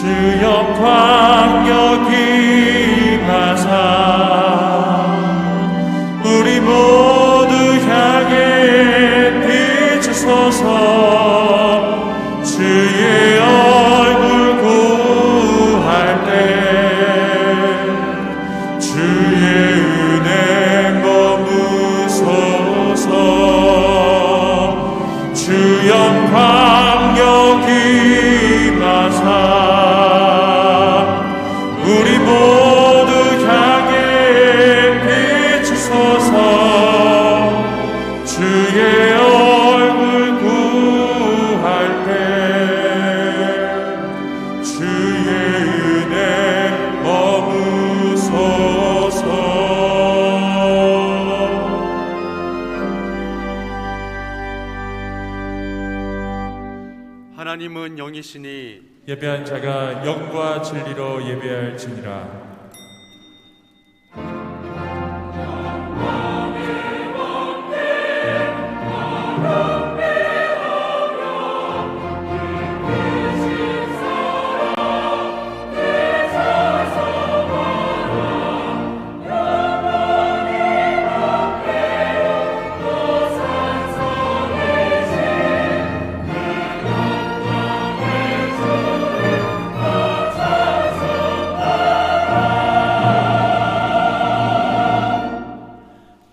주 영광 여김하사 우리 모두 향해 비추소서. 주의 얼굴 구할 때 주의 은혜 머무소서. 주 영광 여김하사 우리 모두 향해 비추소서. 주의 얼굴 구할 때 주의 은혜 머무소서. 하나님은 영이시니 예배한 자가 영과 진리로 예배할지니라.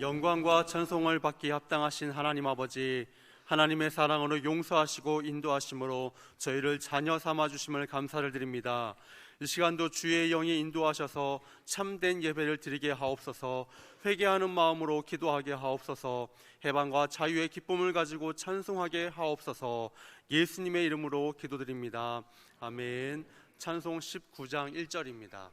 영광과 찬송을 받기 합당하신 하나님 아버지, 하나님의 사랑으로 용서하시고 인도하심으로 저희를 자녀 삼아주심을 감사를 드립니다. 이 시간도 주의 영이 인도하셔서 참된 예배를 드리게 하옵소서. 회개하는 마음으로 기도하게 하옵소서. 해방과 자유의 기쁨을 가지고 찬송하게 하옵소서. 예수님의 이름으로 기도드립니다. 아멘. 찬송 19장 1절입니다.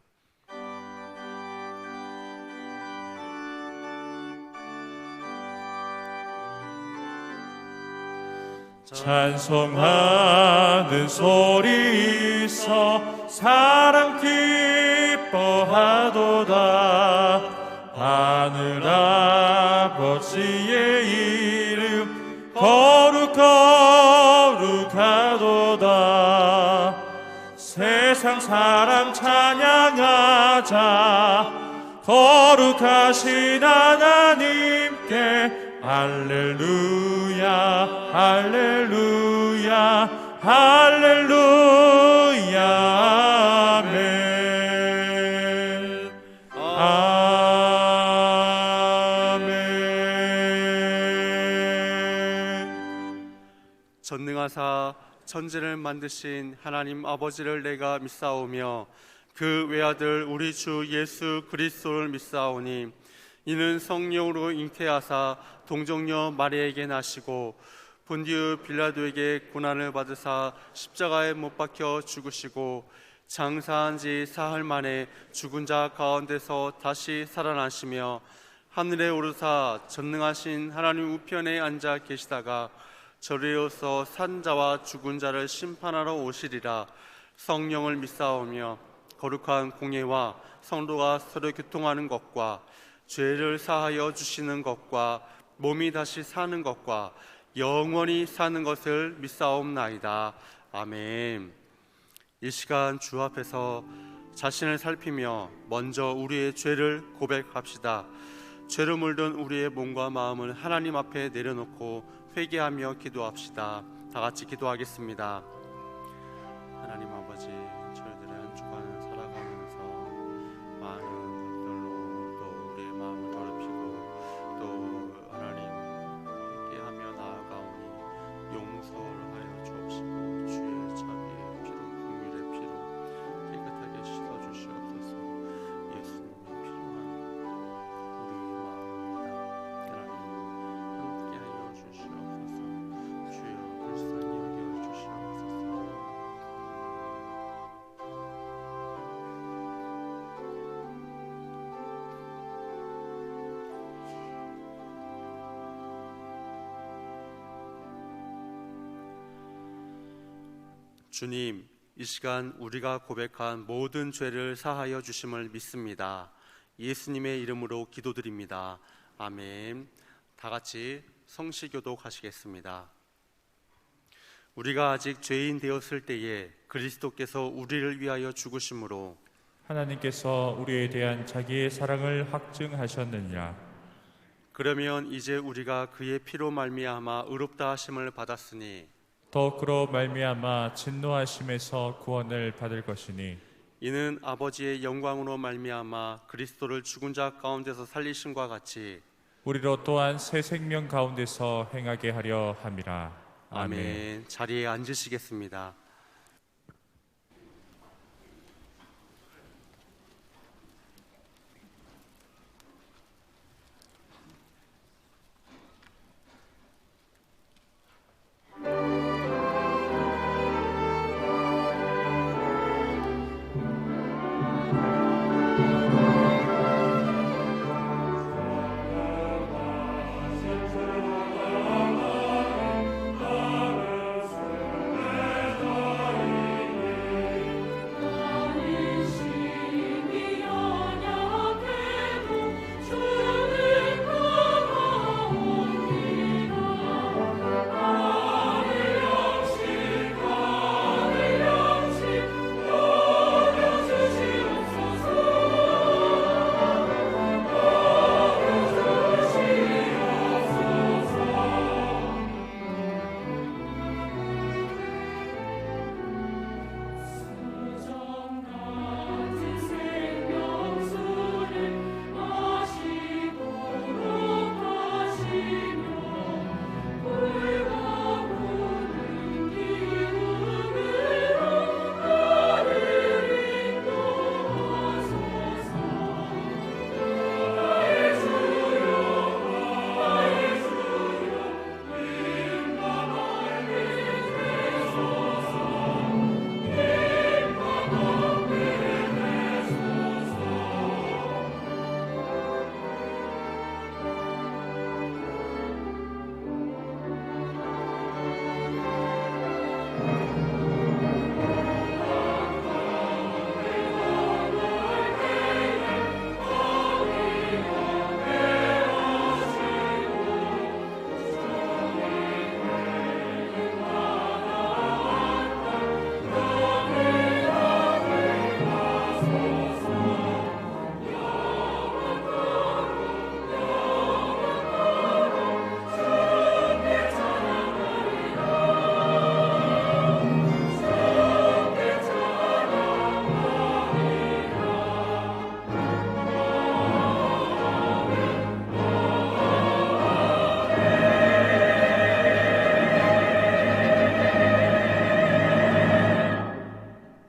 찬송하는 소리 있어 사랑 기뻐하도다. 하늘 아버지의 이름 거룩하도다. 세상 사람 찬양하자. 거룩하신 하나님께 할렐루야 할렐루야 할렐루야. 아멘 아멘. 전능하사 천지를 만드신 하나님 아버지를 내가 믿사오며 그 외아들 우리 주 예수 그리스도를 믿사오니 이는 성령으로 잉태하사 동정녀 마리아에게 나시고 본디우 빌라도에게 고난을 받으사 십자가에 못 박혀 죽으시고 장사한 지 사흘 만에 죽은 자 가운데서 다시 살아나시며 하늘에 오르사 전능하신 하나님 우편에 앉아 계시다가 저리로서 산 자와 죽은 자를 심판하러 오시리라. 성령을 믿사오며 거룩한 공예와 성도가 서로 교통하는 것과 죄를 사하여 주시는 것과 몸이 다시 사는 것과 영원히 사는 것을 믿사옵나이다. 아멘. 이 시간 주 앞에서 자신을 살피며 먼저 우리의 죄를 고백합시다. 죄로 물든 우리의 몸과 마음을 하나님 앞에 내려놓고 회개하며 기도합시다. 다 같이 기도하겠습니다. 하나님 아버지, 저희들의 한 주간을 살아가면서 많은 것들로 또 우리의 마음을 더럽히고 또 하나님 회개하며 나아가오니 용서하여 주옵시고 주의 자비의 피로 긍휼의 피로 깨끗하게 씻어주시옵소서. 예수님이 필요한 우리의 마음입니다. 하나님 함께하여 주시옵소서. 주여 불쌍히 여겨 주시옵소서. 주님, 이 시간 우리가 고백한 모든 죄를 사하여 주심을 믿습니다. 예수님의 이름으로 기도드립니다. 아멘. 다 같이 성시교독 하시겠습니다. 우리가 아직 죄인 되었을 때에 그리스도께서 우리를 위하여 죽으심으로 하나님께서 우리에 대한 자기의 사랑을 확증하셨느니라. 그러면 이제 우리가 그의 피로 말미암아 의롭다 하심을 받았으니 더 그로 말미암아 진노하심에서 구원을 받을 것이니 이는 아버지의 영광으로 말미암아 그리스도를 죽은 자 가운데서 살리심과 같이 우리로 또한 새 생명 가운데서 행하게 하려 함이라. 아멘. 자리에 앉으시겠습니다.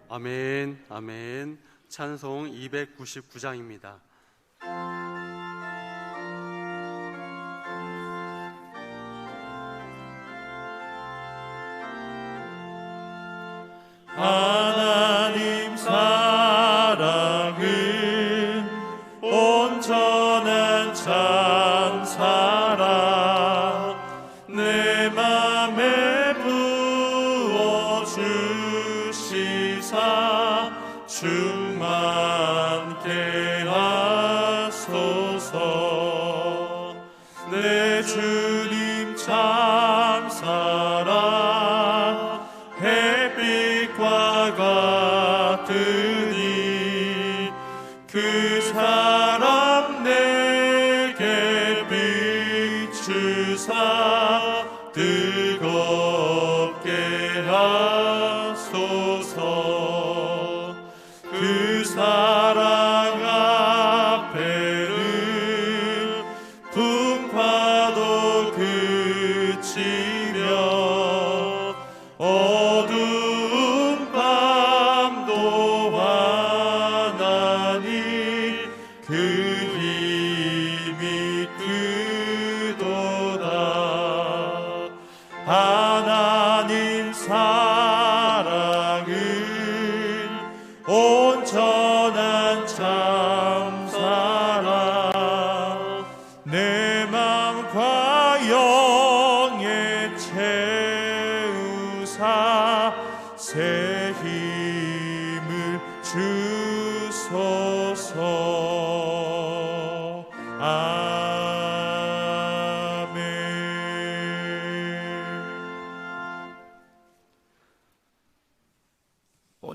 아멘, 아멘. 찬송 299장입니다. 하나님 사랑은 온전한 참 사랑 내 맘에 부어주시사 충만케 하소서. 내 주님 참 사랑 햇빛과 같으니 그 사랑 내게 비추사 뜨겁게 하소서. 그 사랑 앞에는 풍파도 그치며 어두운 밤도 환하니 그 힘이 크도다. 하나님 사랑은 온전한 참 사랑 내 맘과 영에 채우사 새 힘을 주소서. 아멘.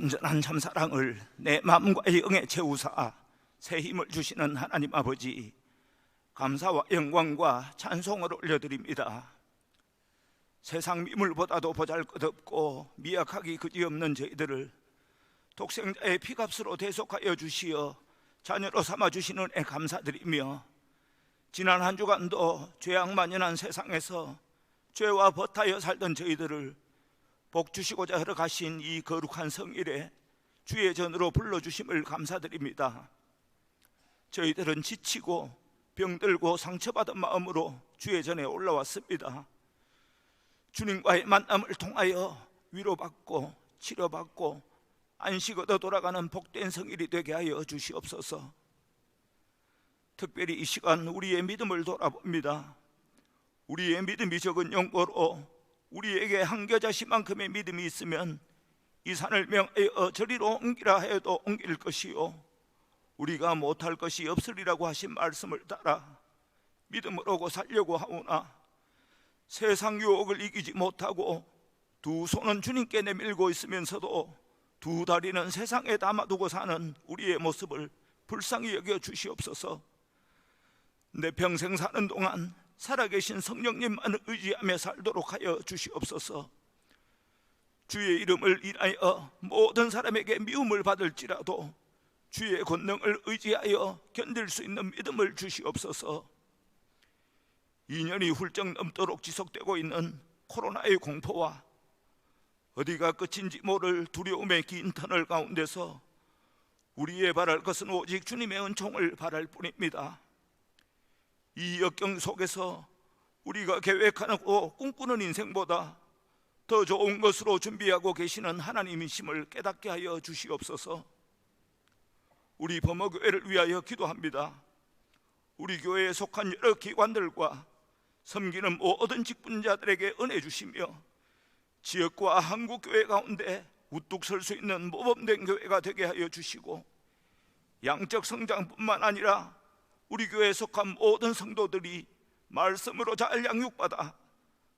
온전한 참사랑을 내 마음과 영에 채우사 새 힘을 주시는 하나님 아버지, 감사와 영광과 찬송을 올려드립니다. 세상 미물보다도 보잘것없고 미약하기 그지없는 저희들을 독생자의 피값으로 대속하여 주시어 자녀로 삼아주시는 애 감사드리며, 지난 한 주간도 죄악 만연한 세상에서 죄와 버타여 살던 저희들을 복 주시고자 허락하신 이 거룩한 성일에 주의 전으로 불러주심을 감사드립니다. 저희들은 지치고 병들고 상처받은 마음으로 주의 전에 올라왔습니다. 주님과의 만남을 통하여 위로받고 치료받고 안식 얻어 돌아가는 복된 성일이 되게 하여 주시옵소서. 특별히 이 시간 우리의 믿음을 돌아봅니다. 우리의 믿음이 적은 영고로 우리에게 한 겨자씨만큼의 믿음이 있으면 이 산을 명하여 저리로 옮기라 해도 옮길 것이요 우리가 못할 것이 없으리라고 하신 말씀을 따라 믿음을 오고 살려고 하오나, 세상 유혹을 이기지 못하고 두 손은 주님께 내밀고 있으면서도 두 다리는 세상에 담아두고 사는 우리의 모습을 불쌍히 여겨 주시옵소서. 내 평생 사는 동안 살아계신 성령님만을 의지하며 살도록 하여 주시옵소서. 주의 이름을 인하여 모든 사람에게 미움을 받을지라도 주의 권능을 의지하여 견딜 수 있는 믿음을 주시옵소서. 2년이 훌쩍 넘도록 지속되고 있는 코로나의 공포와 어디가 끝인지 모를 두려움의 긴 터널 가운데서 우리의 바랄 것은 오직 주님의 은총을 바랄 뿐입니다. 이 역경 속에서 우리가 계획하고 꿈꾸는 인생보다 더 좋은 것으로 준비하고 계시는 하나님이심을 깨닫게 하여 주시옵소서. 우리 범어교회를 위하여 기도합니다. 우리 교회에 속한 여러 기관들과 섬기는 모든 직분자들에게 은혜 주시며, 지역과 한국교회 가운데 우뚝 설 수 있는 모범된 교회가 되게 하여 주시고, 양적 성장뿐만 아니라 우리 교회에 속한 모든 성도들이 말씀으로 잘 양육받아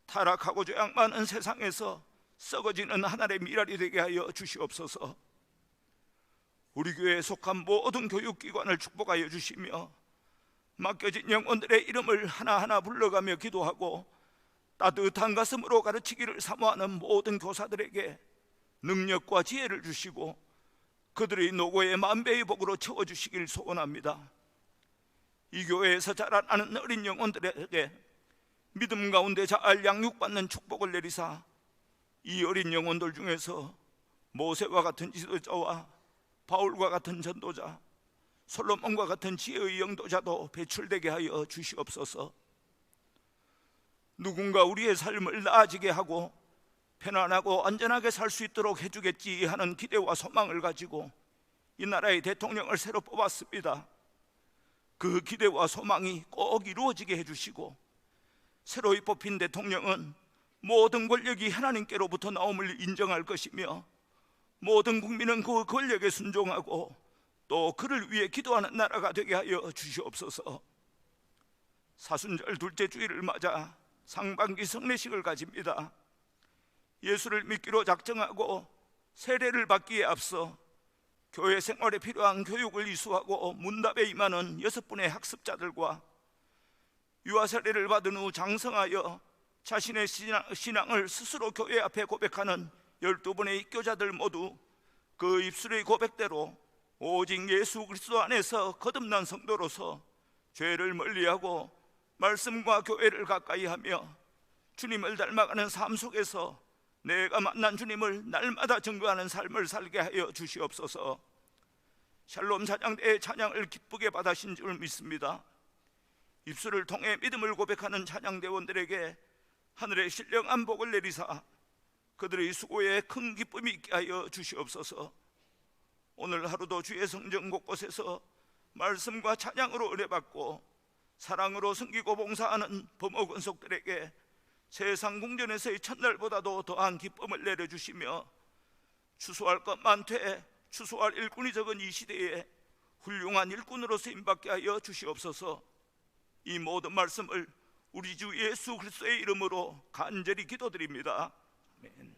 타락하고 죄악 많은 세상에서 썩어지는 하늘의 미랄이 되게 하여 주시옵소서. 우리 교회에 속한 모든 교육기관을 축복하여 주시며, 맡겨진 영혼들의 이름을 하나하나 불러가며 기도하고 따뜻한 가슴으로 가르치기를 사모하는 모든 교사들에게 능력과 지혜를 주시고 그들의 노고에 만배의 복으로 채워주시길 소원합니다. 이 교회에서 자라나는 어린 영혼들에게 믿음 가운데 잘 양육받는 축복을 내리사 이 어린 영혼들 중에서 모세와 같은 지도자와 바울과 같은 전도자, 솔로몬과 같은 지혜의 영도자도 배출되게 하여 주시옵소서. 누군가 우리의 삶을 나아지게 하고 편안하고 안전하게 살 수 있도록 해주겠지 하는 기대와 소망을 가지고 이 나라의 대통령을 새로 뽑았습니다. 그 기대와 소망이 꼭 이루어지게 해주시고, 새로 뽑힌 대통령은 모든 권력이 하나님께로부터 나옴을 인정할 것이며 모든 국민은 그 권력에 순종하고 또 그를 위해 기도하는 나라가 되게 하여 주시옵소서. 사순절 둘째 주일을 맞아 상반기 성례식을 가집니다. 예수를 믿기로 작정하고 세례를 받기에 앞서 교회 생활에 필요한 교육을 이수하고 문답에 임하는 6분의 학습자들과 유아 세례를 받은 후 장성하여 자신의 신앙을 스스로 교회 앞에 고백하는 12분의 입교자들 모두 그 입술의 고백대로 오직 예수 그리스도 안에서 거듭난 성도로서 죄를 멀리하고 말씀과 교회를 가까이 하며 주님을 닮아가는 삶 속에서 내가 만난 주님을 날마다 증거하는 삶을 살게 하여 주시옵소서. 샬롬 찬양대의 찬양을 기쁘게 받으신 줄 믿습니다. 입술을 통해 믿음을 고백하는 찬양대원들에게 하늘의 신령한 복을 내리사 그들의 수고에 큰 기쁨이 있게 하여 주시옵소서. 오늘 하루도 주의 성전 곳곳에서 말씀과 찬양으로 은혜받고 사랑으로 섬기고 봉사하는 범어권속들에게 세상 궁전에서의 첫날보다도 더한 기쁨을 내려주시며, 추수할 것 많되 추수할 일꾼이 적은 이 시대에 훌륭한 일꾼으로 쓰임받게 하여 주시옵소서. 이 모든 말씀을 우리 주 예수 그리스도의 이름으로 간절히 기도드립니다. 아멘.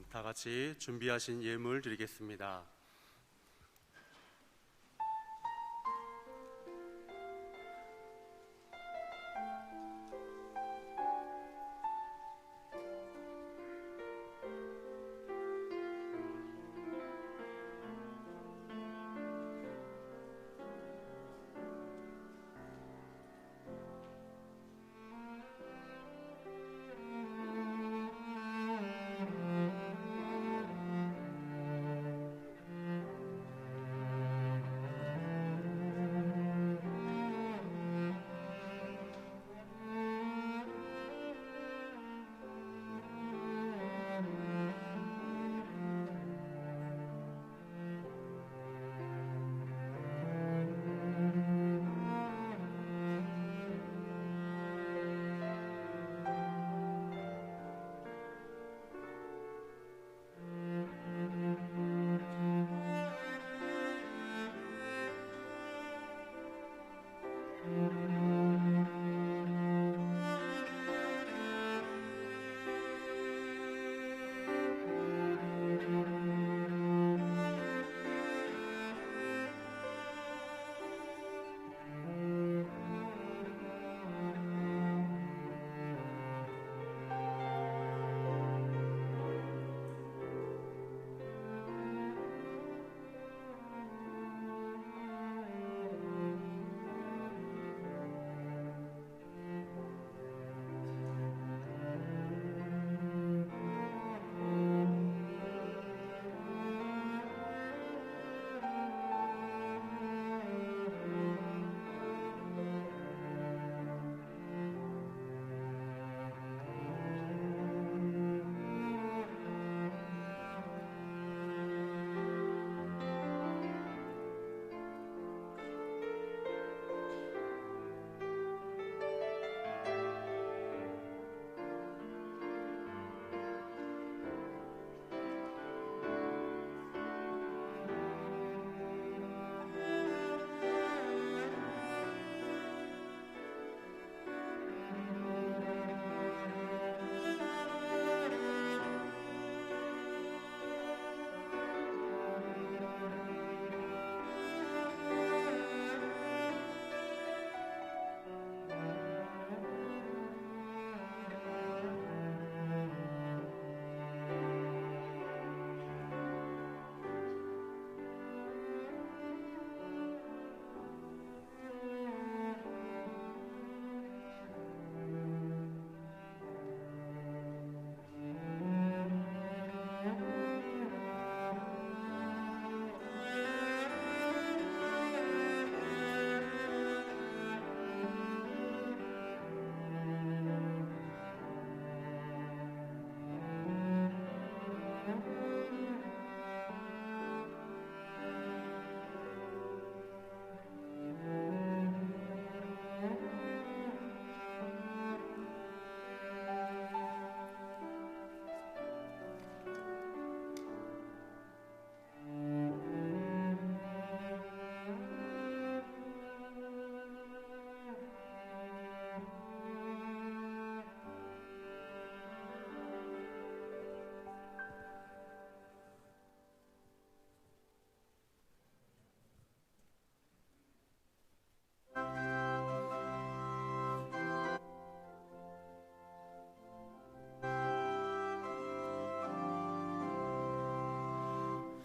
다 같이 준비하신 예물 드리겠습니다.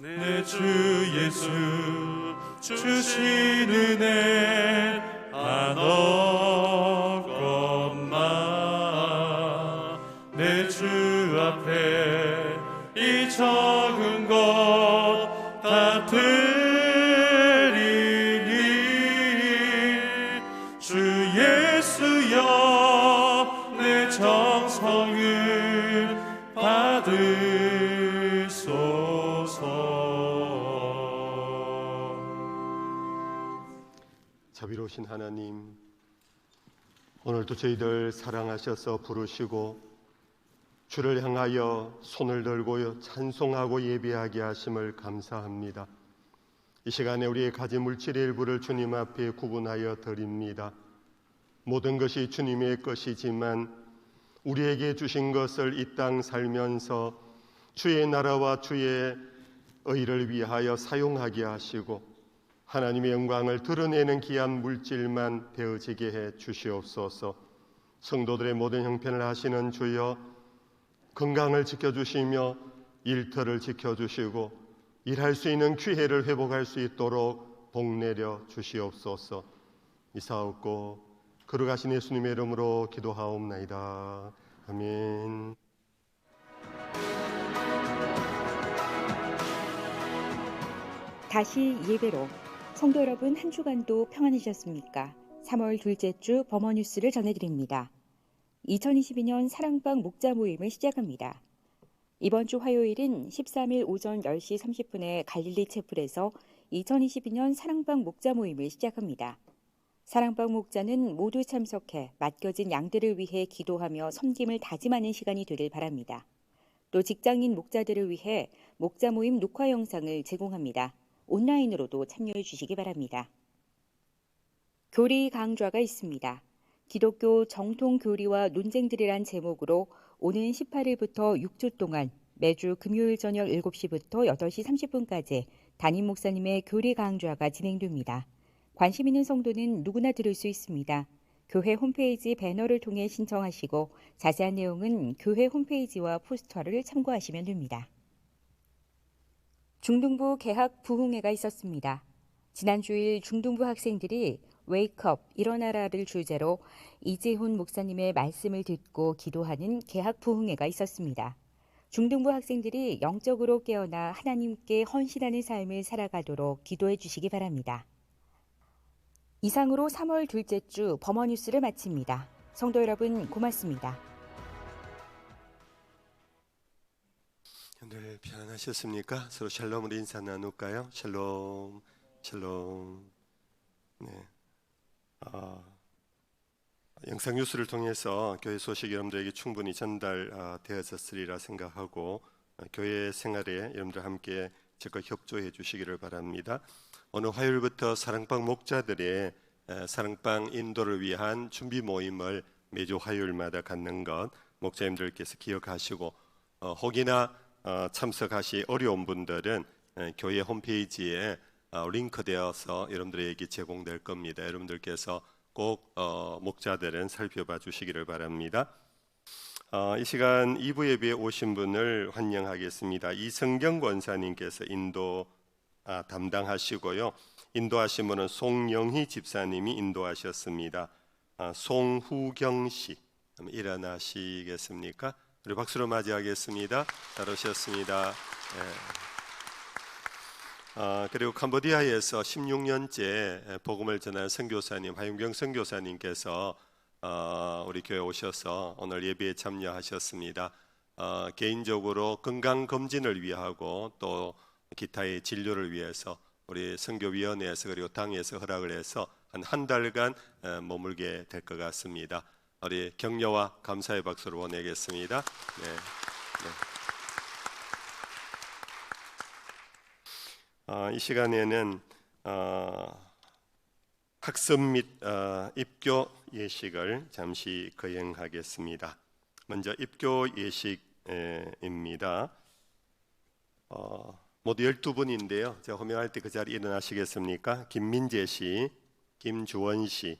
내 주 예수 주신 은혜 한없건마 내 주 앞에 이 적은 것 다 드리니 주 예수여 내 정성을 받으소서. 자비로우신 하나님, 오늘도 저희들 사랑하셔서 부르시고 주를 향하여 손을 들고 찬송하고 예배하게 하심을 감사합니다. 이 시간에 우리의 가진 물질의 일부를 주님 앞에 구분하여 드립니다. 모든 것이 주님의 것이지만 우리에게 주신 것을 이 땅 살면서 주의 나라와 주의 의를 위하여 사용하게 하시고 하나님의 영광을 드러내는 귀한 물질만 되어지게 해 주시옵소서. 성도들의 모든 형편을 하시는 주여, 건강을 지켜주시며 일터를 지켜주시고 일할 수 있는 기회를 회복할 수 있도록 복내려 주시옵소서. 이사옵고 거룩하신 예수님의 이름으로 기도하옵나이다. 아멘. 다시 예배로. 성도 여러분, 한 주간도 평안하셨습니까? 3월 둘째 주 범어 뉴스를 전해드립니다. 2022년 사랑방 목자 모임을 시작합니다. 이번 주 화요일인 13일 오전 10시 30분에 갈릴리 채플에서 2022년 사랑방 목자 모임을 시작합니다. 사랑방 목자는 모두 참석해 맡겨진 양들을 위해 기도하며 섬김을 다짐하는 시간이 되길 바랍니다. 또 직장인 목자들을 위해 목자 모임 녹화 영상을 제공합니다. 온라인으로도 참여해 주시기 바랍니다. 교리 강좌가 있습니다. 기독교 정통 교리와 논쟁들이란 제목으로 오는 18일부터 6주 동안 매주 금요일 저녁 7시부터 8시 30분까지 담임 목사님의 교리 강좌가 진행됩니다. 관심 있는 성도는 누구나 들을 수 있습니다. 교회 홈페이지 배너를 통해 신청하시고 자세한 내용은 교회 홈페이지와 포스터를 참고하시면 됩니다. 중등부 개학 부흥회가 있었습니다. 지난 주일 중등부 학생들이 웨이크업 일어나라를 주제로 이재훈 목사님의 말씀을 듣고 기도하는 개학 부흥회가 있었습니다. 중등부 학생들이 영적으로 깨어나 하나님께 헌신하는 삶을 살아가도록 기도해 주시기 바랍니다. 이상으로 3월 둘째 주 범어 뉴스를 마칩니다. 성도 여러분, 고맙습니다. 오늘 편안하셨습니까? 서로 샬롬으로 인사 나눌까요? 샬롬, 샬롬. 네. 영상 뉴스를 통해서 교회 소식 여러분들에게 충분히 전달되어졌으리라 생각하고 교회 생활에 여러분들 함께 적극 협조해 주시기를 바랍니다. 오늘 화요일부터 사랑방 목자들의 사랑방 인도를 위한 준비 모임을 매주 화요일마다 갖는 것 목자님들께서 기억하시고 혹이나 참석하시 어려운 분들은 교회 홈페이지에 링크되어서 여러분들에게 제공될 겁니다. 여러분들께서 꼭 목자들은 살펴봐 주시기를 바랍니다. 이 시간 2부 예배에 오신 분을 환영하겠습니다. 이성경 권사님께서 인도 담당하시고요. 인도하신 분은 송영희 집사님이 인도하셨습니다. 송후경 씨 일어나시겠습니까? 우리 박수로 맞이하겠습니다. 잘 오셨습니다. 그리고 캄보디아에서 16년째 복음을 전하는 선교사님 하윤경 선교사님께서 우리 교회 오셔서 오늘 예배에 참여하셨습니다. 개인적으로 건강검진을 위하고 또 기타의 진료를 위해서 우리 선교위원회에서 그리고 당에서 허락을 해서 한 달간 머물게 될 것 같습니다. 우리 격려와 감사의 박수를 보내겠습니다. 이 시간에는 학습 및 입교 예식을 잠시 거행하겠습니다. 먼저 입교 예식입니다. 모두 12분인데요. 제가 호명할 때 그 자리에 일어나시겠습니까? 김민재 씨, 김주원 씨,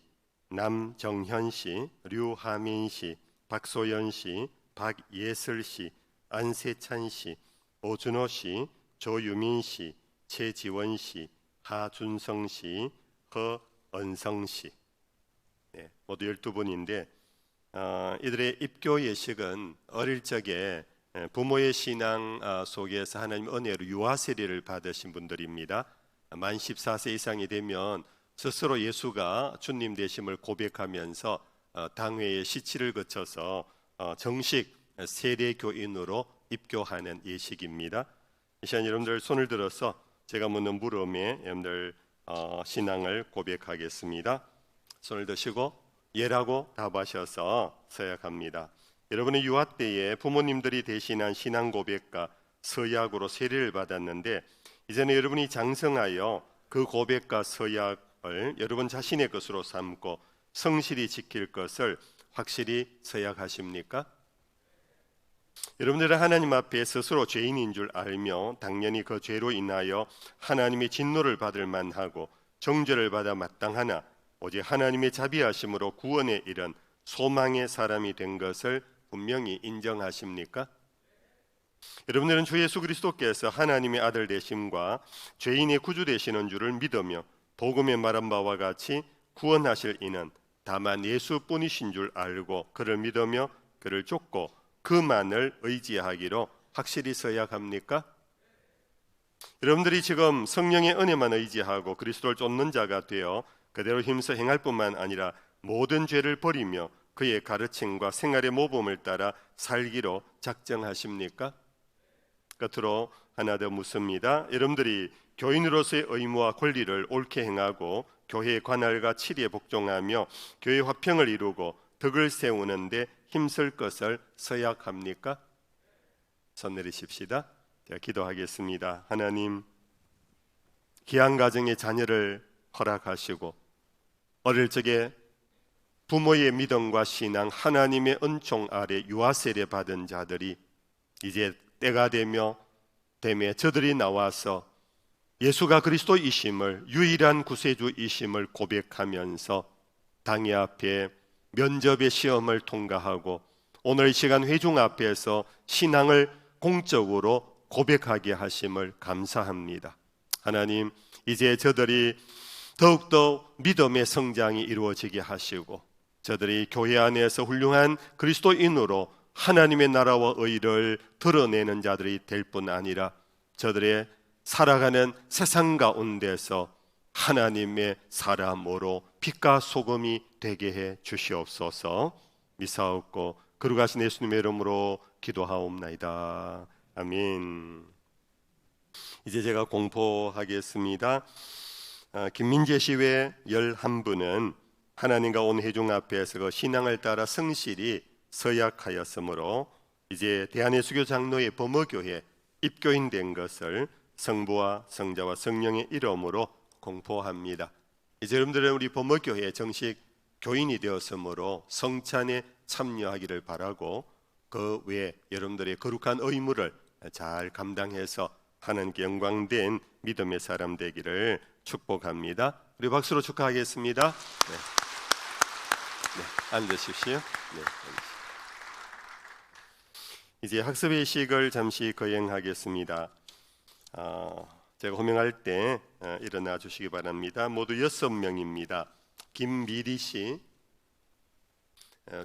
남정현 씨, 류하민 씨, 박소연 씨, 박예슬 씨, 안세찬 씨, 오준호 씨, 조유민 씨, 최지원 씨, 하준성 씨, 허은성 씨, 모두 12분인데 이들의 입교 예식은 어릴 적에 부모의 신앙 속에서 하나님 은혜로 유아 세례를 받으신 분들입니다. 만 14세 이상이 되면 스스로 예수가 주님 되심을 고백하면서 당회의 시치를 거쳐서 정식 세례교인으로 입교하는 예식입니다. 이 시간 여러분들 손을 들어서 제가 묻는 물음에 여러분들 신앙을 고백하겠습니다. 손을 드시고 예라고 답하셔서 서약합니다. 여러분의 유아 때에 부모님들이 대신한 신앙 고백과 서약으로 세례를 받았는데 이제는 여러분이 장성하여 그 고백과 서약을 여러분 자신의 것으로 삼고 성실히 지킬 것을 확실히 서약하십니까? 여러분들은 하나님 앞에 스스로 죄인인 줄 알며 당연히 그 죄로 인하여 하나님의 진노를 받을 만하고 정죄를 받아 마땅하나 오직 하나님의 자비하심으로 구원에 이른 소망의 사람이 된 것을 분명히 인정하십니까? 여러분들은 주 예수 그리스도께서 하나님의 아들 되심과 죄인의 구주 되시는 줄을 믿으며 복음에 말한 바와 같이 구원하실 이는 다만 예수뿐이신 줄 알고 그를 믿으며 그를 쫓고 그만을 의지하기로 확실히 서약합니까? 여러분들이 지금 성령의 은혜만 의지하고 그리스도를 쫓는 자가 되어 그대로 힘써 행할 뿐만 아니라 모든 죄를 버리며 그의 가르침과 생활의 모범을 따라 살기로 작정하십니까? 끝으로 하나 더 묻습니다. 여러분들이 교인으로서의 의무와 권리를 옳게 행하고 교회의 관할과 치리에 복종하며 교회 화평을 이루고 덕을 세우는데 힘쓸 것을 서약합니까? 손 내리십시다. 제가 기도하겠습니다. 하나님, 귀한 가정의 자녀를 허락하시고 어릴 적에 부모의 믿음과 신앙, 하나님의 은총 아래 유아 세례 받은 자들이 이제 때가 되며 저들이 나와서 예수가 그리스도이심을, 유일한 구세주이심을 고백하면서 당의 앞에 면접의 시험을 통과하고 오늘 이 시간 회중 앞에서 신앙을 공적으로 고백하게 하심을 감사합니다. 하나님, 이제 저들이 더욱더 믿음의 성장이 이루어지게 하시고 저들이 교회 안에서 훌륭한 그리스도인으로 하나님의 나라와 의를 드러내는 자들이 될 뿐 아니라 저들의 살아가는 세상 가운데서 하나님의 사람으로 빛과 소금이 되게 해 주시옵소서. 미사옵고 거룩하신 예수님의 이름으로 기도하옵나이다. 아멘. 이제 제가 공포하겠습니다. 김민재 씨 외 11분은 하나님과 온 회중 앞에서 그 신앙을 따라 성실히 서약하였으므로 이제 대한예수교 장로의 범어교회 입교인 된 것을 성부와 성자와 성령의 이름으로 공포합니다. 이제 여러분들은 우리 범어교회 정식 교인이 되었으므로 성찬에 참여하기를 바라고 그 외에 여러분들의 거룩한 의무를 잘 감당해서 하나님께 영광된 믿음의 사람 되기를 축복합니다. 우리 박수로 축하하겠습니다. 네, 앉으십시오. 네, 이제 학습의 식을 잠시 거행하겠습니다. 제가 호명할 때 일어나 주시기 바랍니다. 모두 6명입니다. 김미리 씨,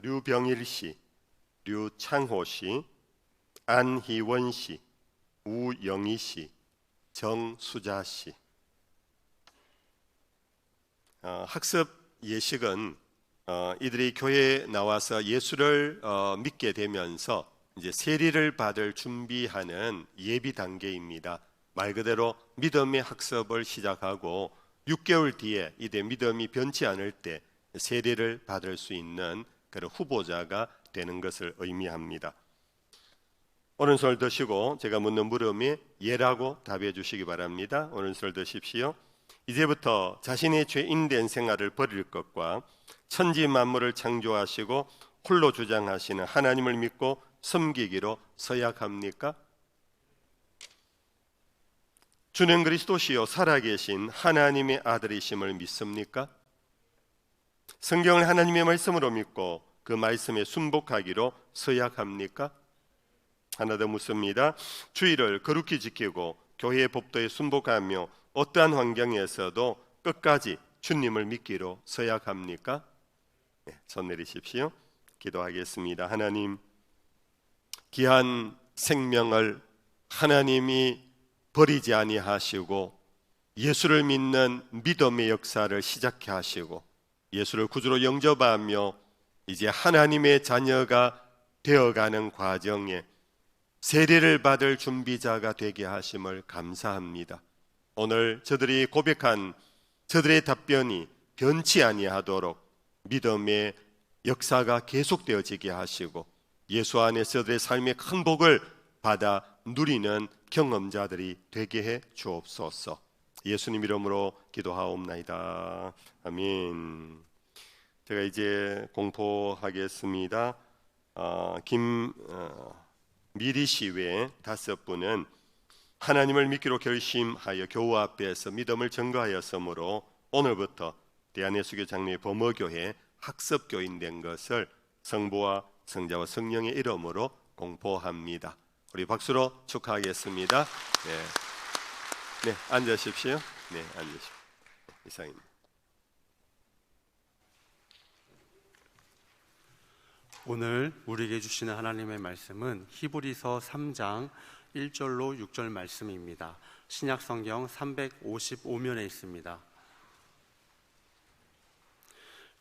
류병일 씨, 류창호 씨, 안희원 씨, 우영희 씨, 정수자 씨. 학습 예식은 이들이 교회에 나와서 예수를 믿게 되면서 이제 세리를 받을 준비하는 예비 단계입니다. 말 그대로 믿음의 학습을 시작하고 6개월 뒤에 이들 믿음이 변치 않을 때 세리를 받을 수 있는 그런 후보자가 되는 것을 의미합니다. 오른손을 드시고 제가 묻는 물음에 예라고 답해 주시기 바랍니다. 오른손을 드십시오. 이제부터 자신의 죄인된 생활을 버릴 것과 천지 만물을 창조하시고 홀로 주장하시는 하나님을 믿고 섬기기로 서약합니까? 주는 그리스도시요 살아계신 하나님의 아들이심을 믿습니까? 성경을 하나님의 말씀으로 믿고 그 말씀에 순복하기로 서약합니까? 하나 더 묻습니다. 주의를 거룩히 지키고 교회의 법도에 순복하며 어떠한 환경에서도 끝까지 주님을 믿기로 서약합니까? 네, 손 내리십시오. 기도하겠습니다. 하나님, 귀한 생명을 하나님이 버리지 아니하시고 예수를 믿는 믿음의 역사를 시작해 하시고 예수를 구주로 영접하며 이제 하나님의 자녀가 되어가는 과정에 세례를 받을 준비자가 되게 하심을 감사합니다. 오늘 저들이 고백한 저들의 답변이 변치 아니하도록 믿음의 역사가 계속되어지게 하시고 예수 안에서 저들의 삶의 큰 복을 받아 누리는 경험자들이 되게 해 주옵소서. 예수님 이름으로 기도하옵나이다. 아멘. 제가 이제 공포하겠습니다. 미리 씨 외 5분은 하나님을 믿기로 결심하여 교우 앞에서 믿음을 증거하였으므로 오늘부터 대한예수교 장로회 범어교회 학습교인 된 것을 성부와 성자와 성령의 이름으로 공포합니다. 우리 박수로 축하하겠습니다. 네, 앉으십시오. 네, 앉으십시오. 이상입니다. 오늘 우리에게 주시는 하나님의 말씀은 히브리서 3장 1절로 6절 말씀입니다. 신약성경 355면에 있습니다.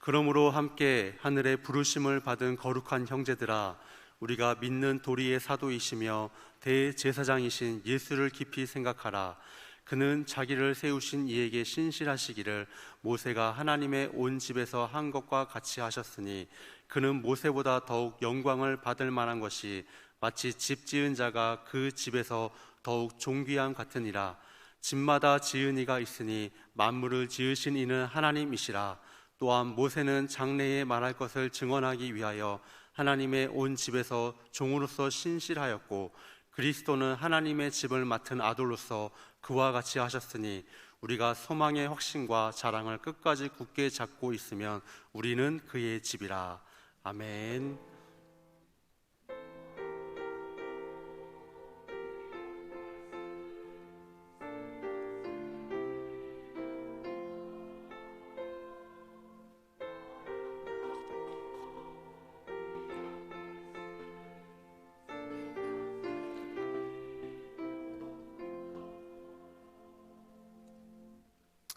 그러므로 함께 하늘의 부르심을 받은 거룩한 형제들아, 우리가 믿는 도리의 사도이시며 대제사장이신 예수를 깊이 생각하라. 그는 자기를 세우신 이에게 신실하시기를 모세가 하나님의 온 집에서 한 것과 같이 하셨으니 그는 모세보다 더욱 영광을 받을 만한 것이 마치 집 지은 자가 그 집에서 더욱 존귀함 같으니라. 집마다 지은 이가 있으니 만물을 지으신 이는 하나님이시라. 또한 모세는 장래에 말할 것을 증언하기 위하여 하나님의 온 집에서 종으로서 신실하였고 그리스도는 하나님의 집을 맡은 아들로서 그와 같이 하셨으니 우리가 소망의 확신과 자랑을 끝까지 굳게 잡고 있으면 우리는 그의 집이라. 아멘.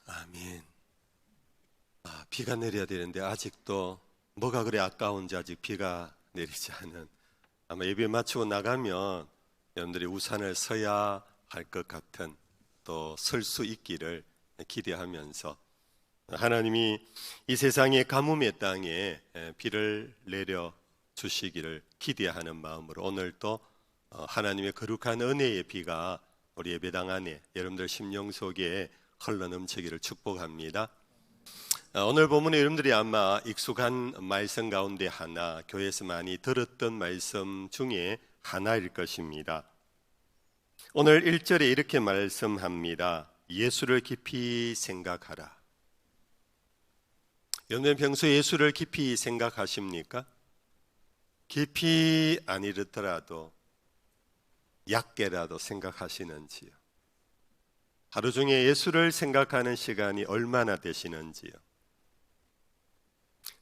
아멘. 비가 내려야 되는데 아직도 뭐가 그래 아까운지 아직 비가 내리지 않은, 아마 예배 마치고 나가면 여러분들이 우산을 서야 할 것 같은, 또 설 수 있기를 기대하면서 하나님이 이 세상의 가뭄의 땅에 비를 내려 주시기를 기대하는 마음으로 오늘 또 하나님의 거룩한 은혜의 비가 우리 예배당 안에 여러분들 심령 속에 흘러넘치기를 축복합니다. 오늘 본문에 여러분들이 아마 익숙한 말씀 가운데 하나, 교회에서 많이 들었던 말씀 중에 하나일 것입니다. 오늘 1절에 이렇게 말씀합니다. 예수를 깊이 생각하라. 여러분 평소에 예수를 깊이 생각하십니까? 깊이 아니더라도 얕게라도 생각하시는지요? 하루 중에 예수를 생각하는 시간이 얼마나 되시는지요?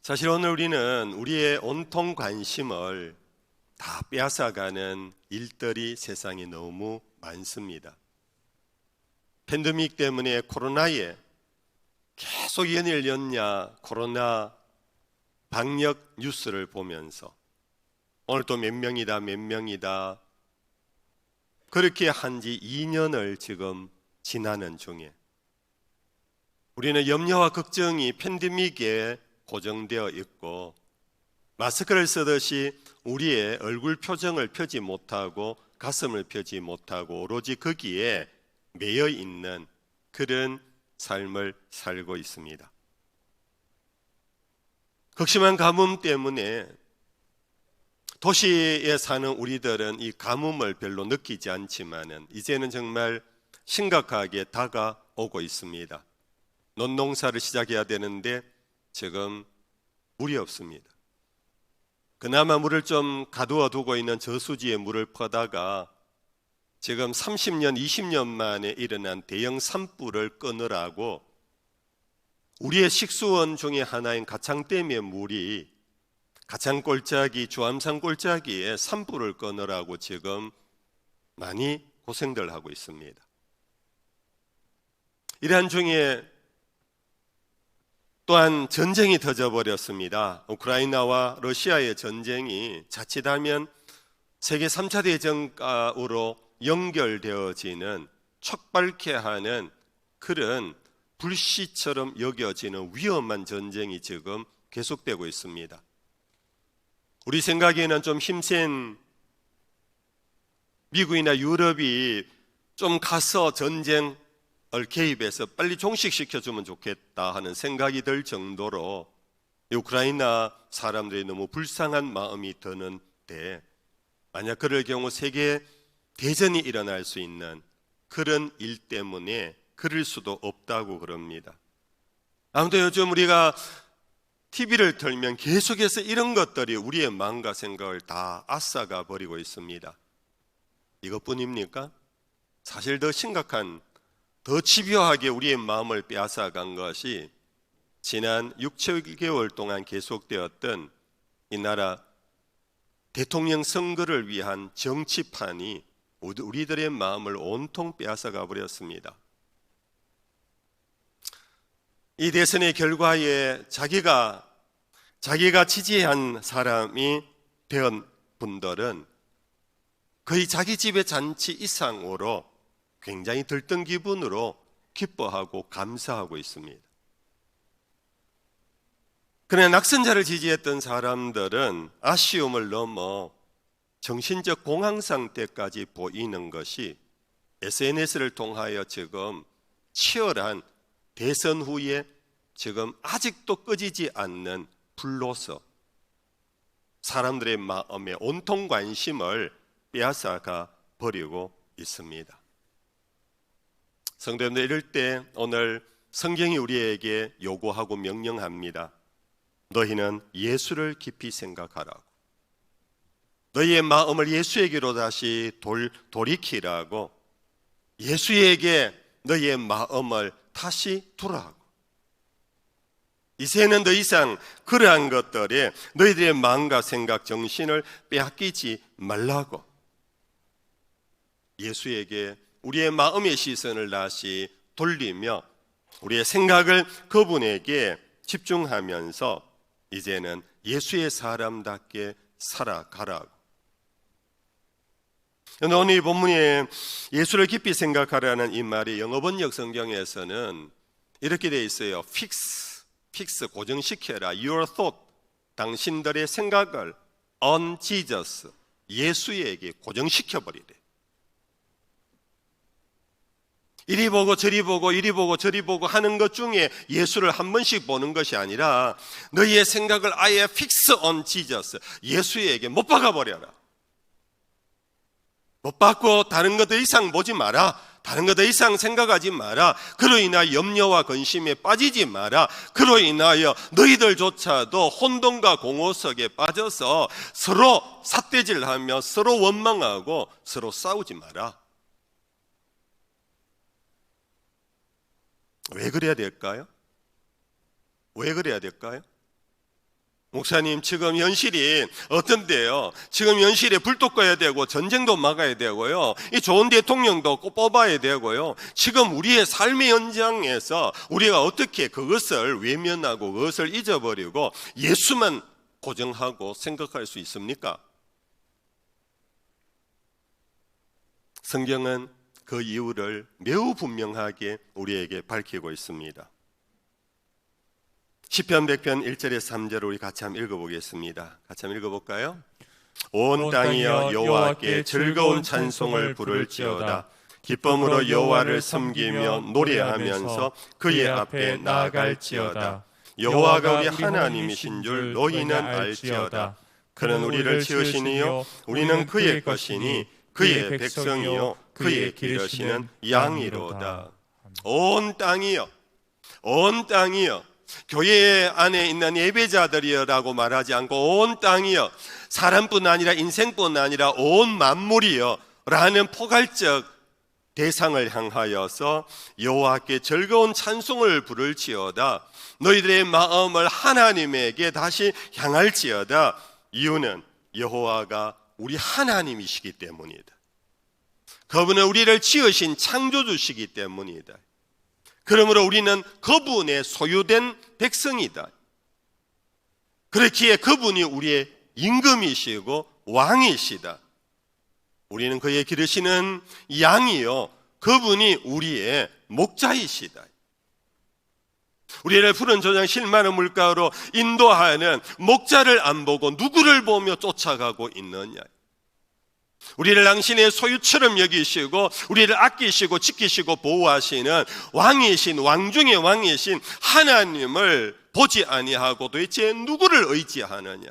사실 오늘 우리는 우리의 온통 관심을 다 빼앗아가는 일들이 세상에 너무 많습니다. 팬데믹 때문에 코로나에 계속 연일 연야 코로나 방역 뉴스를 보면서 오늘 또 몇 명이다 그렇게 한 지 2년을 지금 지나는 중에 우리는 염려와 걱정이 팬데믹에 고정되어 있고 마스크를 쓰듯이 우리의 얼굴 표정을 펴지 못하고 가슴을 펴지 못하고 오로지 거기에 매여 있는 그런 삶을 살고 있습니다. 극심한 가뭄 때문에 도시에 사는 우리들은 이 가뭄을 별로 느끼지 않지만은 이제는 정말 심각하게 다가오고 있습니다. 논농사를 시작해야 되는데 지금 물이 없습니다. 그나마 물을 좀 가두어 두고 있는 저수지에 물을 퍼다가 지금 30년, 20년 만에 일어난 대형 산불을 끊으라고 우리의 식수원 중에 하나인 가창댐의 물이 가창골짜기, 주암산 골짜기에 산불을 끊으라고 지금 많이 고생들 하고 있습니다. 이러한 중에 또한 전쟁이 터져버렸습니다. 우크라이나와 러시아의 전쟁이 자칫하면 세계 3차 대전으로 연결되어지는 촉발케 하는 그런 불시처럼 여겨지는 위험한 전쟁이 지금 계속되고 있습니다. 우리 생각에는 좀 힘센 미국이나 유럽이 좀 가서 전쟁을 개입해서 빨리 종식시켜주면 좋겠다 하는 생각이 들 정도로 우크라이나 사람들이 너무 불쌍한 마음이 드는데 만약 그럴 경우 세계 대전이 일어날 수 있는 그런 일 때문에 그럴 수도 없다고 그럽니다. 아무튼 요즘 우리가 TV를 틀면 계속해서 이런 것들이 우리의 마음과 생각을 다 앗아가 버리고 있습니다. 이것뿐입니까? 사실 더 심각한, 더 집요하게 우리의 마음을 빼앗아간 것이 지난 6, 7개월 동안 계속되었던 이 나라 대통령 선거를 위한 정치판이 우리들의 마음을 온통 빼앗아가 버렸습니다. 이 대선의 결과에 자기가 지지한 사람이 된 분들은 거의 자기 집의 잔치 이상으로 굉장히 들뜬 기분으로 기뻐하고 감사하고 있습니다. 그러나 낙선자를 지지했던 사람들은 아쉬움을 넘어 정신적 공황 상태까지 보이는 것이 SNS를 통하여 지금 치열한 대선 후에 지금 아직도 꺼지지 않는 불로서 사람들의 마음에 온통 관심을 빼앗아가 버리고 있습니다. 성도님들, 이럴 때 오늘 성경이 우리에게 요구하고 명령합니다. 너희는 예수를 깊이 생각하라고, 너희의 마음을 예수에게로 다시 돌이키라고, 예수에게 너희의 마음을 다시 두라고. 이제는 더 이상 그러한 것들에 너희들의 마음과 생각, 정신을 빼앗기지 말라고, 예수에게 우리의 마음의 시선을 다시 돌리며 우리의 생각을 그분에게 집중하면서 이제는 예수의 사람답게 살아가라고. 오늘 이 본문에 예수를 깊이 생각하라는 이 말이 영어 번역 성경에서는 이렇게 되어 있어요. fix, 고정시켜라. Your thought, 당신들의 생각을 on Jesus, 예수에게 고정시켜버리래. 이리 보고 저리 보고 이리 보고 저리 보고 하는 것 중에 예수를 한 번씩 보는 것이 아니라 너희의 생각을 아예 fix on Jesus, 예수에게 못 박아버려라. 못 박고 다른 것 더 이상 보지 마라. 다른 것 더 이상 생각하지 마라. 그로 인하여 염려와 근심에 빠지지 마라. 그로 인하여 너희들조차도 혼돈과 공허석에 빠져서 서로 삿대질하며 서로 원망하고 서로 싸우지 마라. 왜 그래야 될까요? 왜 그래야 될까요? 목사님, 지금 현실이 어떤데요? 지금 현실에 불도 꺼야 되고 전쟁도 막아야 되고요, 이 좋은 대통령도 꼭 뽑아야 되고요, 지금 우리의 삶의 현장에서 우리가 어떻게 그것을 외면하고 그것을 잊어버리고 예수만 고정하고 생각할 수 있습니까? 성경은 그 이유를 매우 분명하게 우리에게 밝히고 있습니다. 시편 100편 1절에서 3절을 우리 같이 한번 읽어보겠습니다. 같이 한번 읽어볼까요? 온 땅이여 여호와께 즐거운 찬송을 부를지어다. 기쁨으로 여호와를 섬기며 노래하면서 그의 앞에 나아갈지어다. 여호와가 우리 하나님이신 줄 너희는 알지어다. 그는 우리를 지으시니요 우리는 그의 것이니 그의 백성이요 그의 기르시는 양이로다. 온 땅이여, 온 땅이여, 교회 안에 있는 예배자들이여라고 말하지 않고 온 땅이여, 사람뿐 아니라 인생뿐 아니라 온 만물이여 라는 포괄적 대상을 향하여서 여호와께 즐거운 찬송을 부를지어다. 너희들의 마음을 하나님에게 다시 향할지어다. 이유는 여호와가 우리 하나님이시기 때문이다. 그분은 우리를 지으신 창조주시기 때문이다. 그러므로 우리는 그분의 소유된 백성이다. 그렇기에 그분이 우리의 임금이시고 왕이시다. 우리는 그의 기르시는 양이요 그분이 우리의 목자이시다. 우리를 푸른 조장 실만한 물가로 인도하는 목자를 안 보고 누구를 보며 쫓아가고 있느냐. 우리를 당신의 소유처럼 여기시고 우리를 아끼시고 지키시고 보호하시는 왕이신, 왕 중의 왕이신 하나님을 보지 아니하고 도대체 누구를 의지하느냐.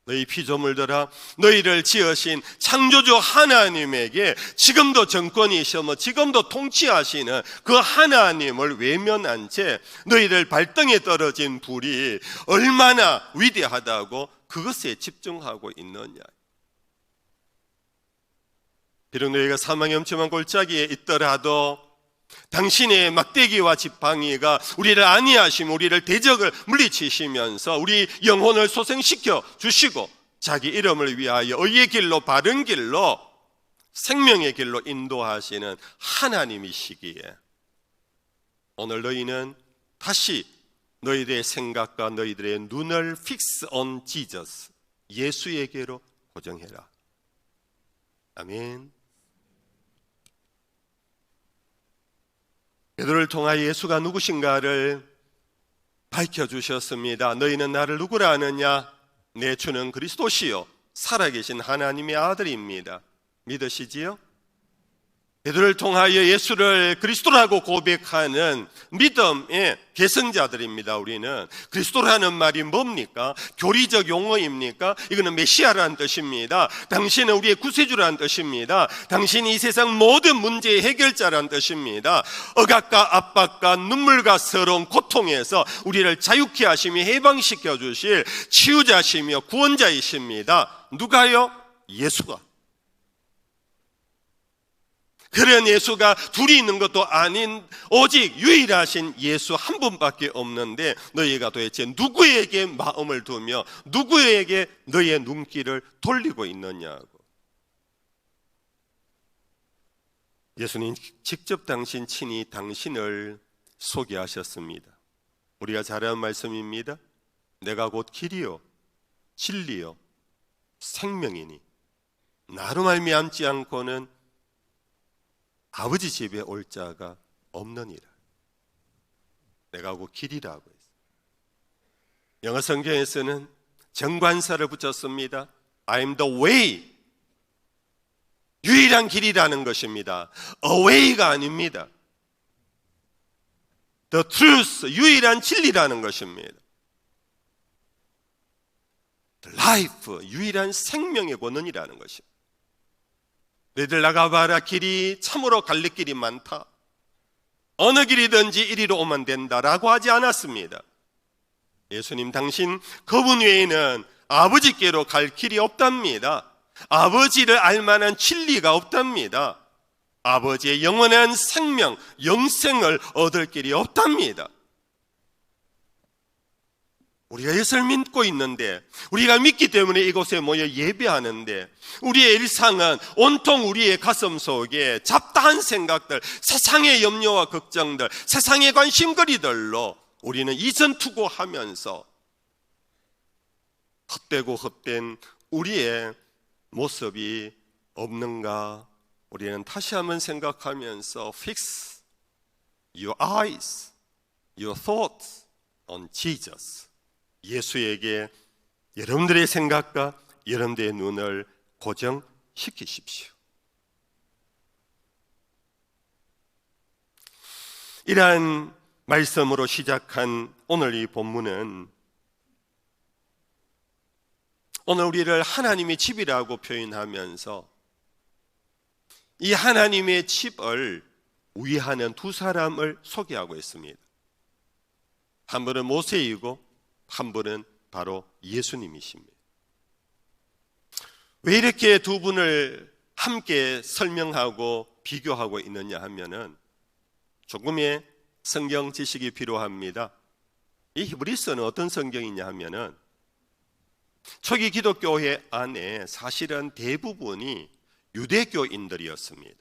너희 피조물들아 너희를 지으신 창조주 하나님에게 지금도 정권이시며 지금도 통치하시는 그 하나님을 외면한 채 너희들 발등에 떨어진 불이 얼마나 위대하다고 그것에 집중하고 있느냐. 비록 너희가 사망의 엄침한 골짜기에 있더라도 당신의 막대기와 지팡이가 우리를 안위하시며 우리를 대적을 물리치시면서 우리 영혼을 소생시켜 주시고 자기 이름을 위하여 의의 길로 바른 길로 생명의 길로 인도하시는 하나님이시기에 오늘 너희는 다시 너희들의 생각과 너희들의 눈을 fix on Jesus, 예수에게로 고정해라. 아멘. 베드로를 통하여 예수가 누구신가를 밝혀주셨습니다. 너희는 나를 누구라 하느냐? 내 주는 그리스도시요 살아계신 하나님의 아들입니다. 믿으시지요? 베드로를 통하여 예수를 그리스도라고 고백하는 믿음의 계승자들입니다. 우리는 그리스도라는 말이 뭡니까? 교리적 용어입니까? 이거는 메시아라는 뜻입니다. 당신은 우리의 구세주라는 뜻입니다. 당신이 이 세상 모든 문제의 해결자라는 뜻입니다. 억압과 압박과 눈물과 서러운 고통에서 우리를 자유케 하시며 해방시켜 주실 치유자시며 구원자이십니다. 누가요? 예수가. 그런 예수가 둘이 있는 것도 아닌 오직 유일하신 예수 한 분밖에 없는데 너희가 도대체 누구에게 마음을 두며 누구에게 너희의 눈길을 돌리고 있느냐고. 예수님 직접 당신 친히 당신을 소개하셨습니다. 우리가 잘 아는 말씀입니다. 내가 곧 길이요 진리요 생명이니 나로 말미암지 않고는 아버지 집에 올 자가 없느니라. 내가 곧 길이라고 했어요. 영어 성경에서는 정관사를 붙였습니다. I am the way. 유일한 길이라는 것입니다. A way가 아닙니다. The truth, 유일한 진리라는 것입니다. The life, 유일한 생명의 권원이라는 것입니다. 너희들 나가봐라. 길이 참으로 갈래길이 많다. 어느 길이든지 이리로 오면 된다라고 하지 않았습니다. 예수님 당신 그분 외에는 아버지께로 갈 길이 없답니다. 아버지를 알만한 진리가 없답니다. 아버지의 영원한 생명, 영생을 얻을 길이 없답니다. 우리가 예수를 믿고 있는데, 우리가 믿기 때문에 이곳에 모여 예배하는데, 우리의 일상은 온통 우리의 가슴 속에 잡다한 생각들, 세상의 염려와 걱정들, 세상의 관심거리들로 우리는 이전투고하면서 헛되고 헛된 우리의 모습이 없는가? 우리는 다시 한번 생각하면서 Fix your eyes, your thoughts on Jesus. 예수에게 여러분들의 생각과 여러분들의 눈을 고정시키십시오. 이러한 말씀으로 시작한 오늘 이 본문은 오늘 우리를 하나님의 집이라고 표현하면서 이 하나님의 집을 위하는 두 사람을 소개하고 있습니다. 한 분은 모세이고 한 분은 바로 예수님이십니다. 왜 이렇게 두 분을 함께 설명하고 비교하고 있느냐 하면은 조금의 성경 지식이 필요합니다. 이 히브리서는 어떤 성경이냐 하면은 초기 기독교회 안에 사실은 대부분이 유대교인들이었습니다.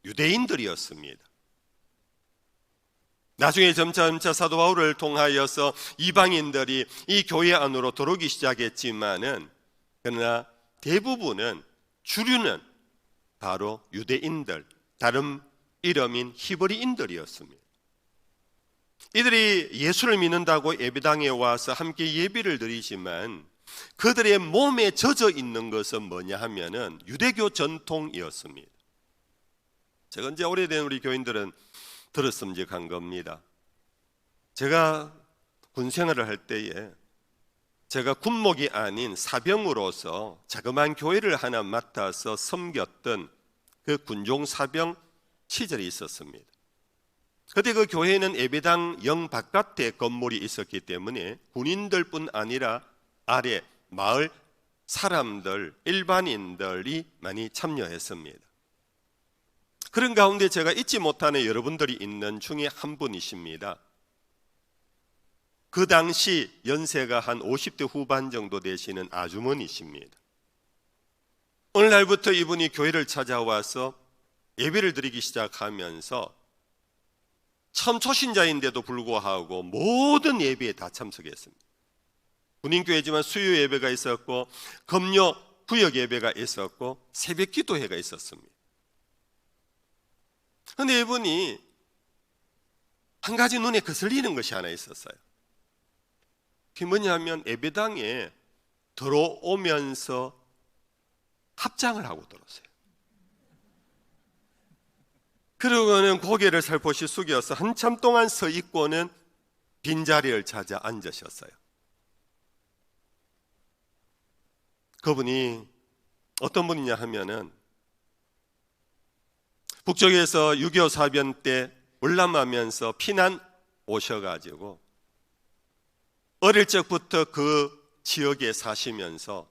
유대인들이었습니다. 나중에 점차 사도 바울을 통하여서 이방인들이 이 교회 안으로 들어오기 시작했지만은 그러나 대부분은 주류는 바로 유대인들, 다른 이름인 히브리인들이었습니다. 이들이 예수를 믿는다고 예배당에 와서 함께 예배를 드리지만 그들의 몸에 젖어 있는 것은 뭐냐 하면은 유대교 전통이었습니다. 제가 이제 오래된 우리 교인들은 들었음직한 겁니다. 제가 군 생활을 할 때에 제가 군목이 아닌 사병으로서 자그마한 교회를 하나 맡아서 섬겼던 그 군종 사병 시절이 있었습니다. 그때 그 교회는 예배당 영 바깥에 건물이 있었기 때문에 군인들뿐 아니라 아래 마을 사람들, 일반인들이 많이 참여했습니다. 그런 가운데 제가 잊지 못하는 여러분들이 있는 중에 한 분이십니다. 그 당시 연세가 한 50대 후반 정도 되시는 아주머니십니다. 오늘날부터 이분이 교회를 찾아와서 예배를 드리기 시작하면서 처음 초신자인데도 불구하고 모든 예배에 다 참석했습니다. 군인교회지만 수요 예배가 있었고 금요 구역 예배가 있었고 새벽 기도회가 있었습니다. 그런데 이분이 한 가지 눈에 거슬리는 것이 하나 있었어요. 그게 뭐냐면 예배당에 들어오면서 합장을 하고 들어왔어요. 그러고는 고개를 살포시 숙여서 한참 동안 서 있고는 빈자리를 찾아 앉으셨어요. 그분이 어떤 분이냐 하면은 북쪽에서 6.25 사변 때 월남하면서 피난 오셔가지고 어릴 적부터 그 지역에 사시면서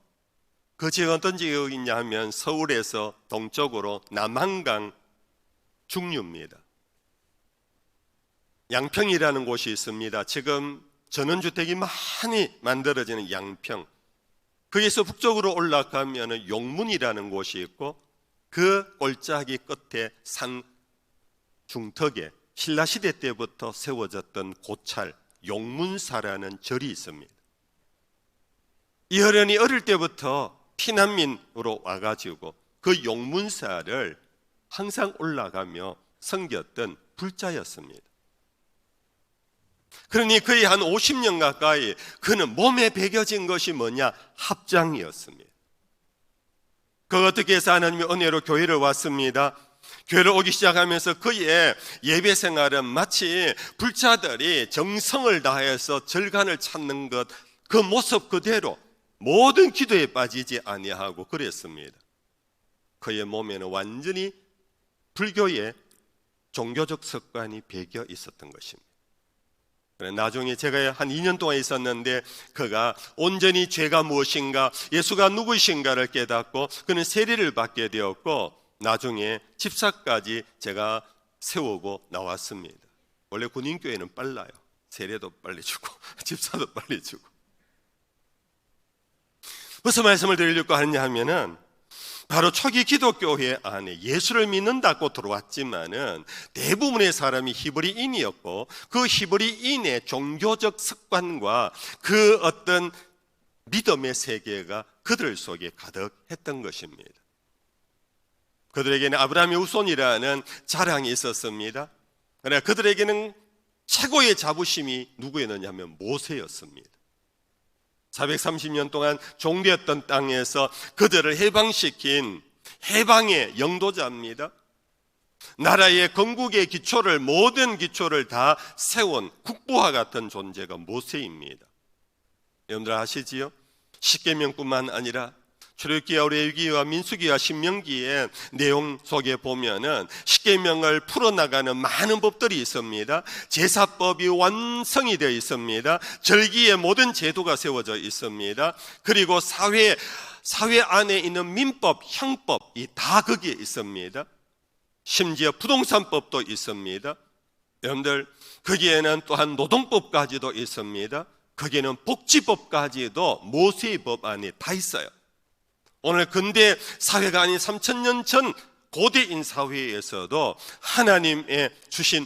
그 지역은 어떤 지역이냐 하면 서울에서 동쪽으로 남한강 중류입니다. 양평이라는 곳이 있습니다. 지금 전원주택이 많이 만들어지는 양평. 거기서 북쪽으로 올라가면 용문이라는 곳이 있고 그 골짜기 끝에 산 중턱에 신라시대 때부터 세워졌던 고찰 용문사라는 절이 있습니다. 이 어른이 어릴 때부터 피난민으로 와가지고 그 용문사를 항상 올라가며 섬겼던 불자였습니다. 그러니 거의 한 50년 가까이 그는 몸에 배겨진 것이 뭐냐? 합장이었습니다. 그 어떻게 해서 하나님의 은혜로 교회를 왔습니다. 교회를 오기 시작하면서 그의 예배 생활은 마치 불자들이 정성을 다해서 절간을 찾는 것, 그 모습 그대로 모든 기도에 빠지지 아니하고 그랬습니다. 그의 몸에는 완전히 불교의 종교적 습관이 배겨 있었던 것입니다. 나중에 제가 한 2년 동안 있었는데 그가 온전히 죄가 무엇인가, 예수가 누구이신가를 깨닫고 그는 세례를 받게 되었고 나중에 집사까지 제가 세우고 나왔습니다. 원래 군인교회는 빨라요. 세례도 빨리 주고 집사도 빨리 주고. 무슨 말씀을 드리려고 하느냐 하면은 바로 초기 기독교회 안에 예수를 믿는다고 들어왔지만은 대부분의 사람이 히브리인이었고 그 히브리인의 종교적 습관과 그 어떤 믿음의 세계가 그들 속에 가득했던 것입니다. 그들에게는 아브라함의 후손이라는 자랑이 있었습니다. 그러나 그들에게는 최고의 자부심이 누구였느냐 하면 모세였습니다. 430년 동안 종되었던 땅에서 그들을 해방시킨 해방의 영도자입니다. 나라의 건국의 기초를, 모든 기초를 다 세운 국부와 같은 존재가 모세입니다. 여러분들 아시지요? 십계명뿐만 아니라 출애굽기와 레위기와 민수기와 신명기의 내용 속에 보면은 십계명을 풀어나가는 많은 법들이 있습니다. 제사법이 완성이 되어 있습니다. 절기의 모든 제도가 세워져 있습니다. 그리고 사회 안에 있는 민법, 형법이 다 거기에 있습니다. 심지어 부동산법도 있습니다. 여러분들 거기에는 또한 노동법까지도 있습니다. 거기에는 복지법까지도 모세의 법 안에 다 있어요. 오늘 근대 사회가 아닌 3000년 전 고대인 사회에서도 하나님의 주신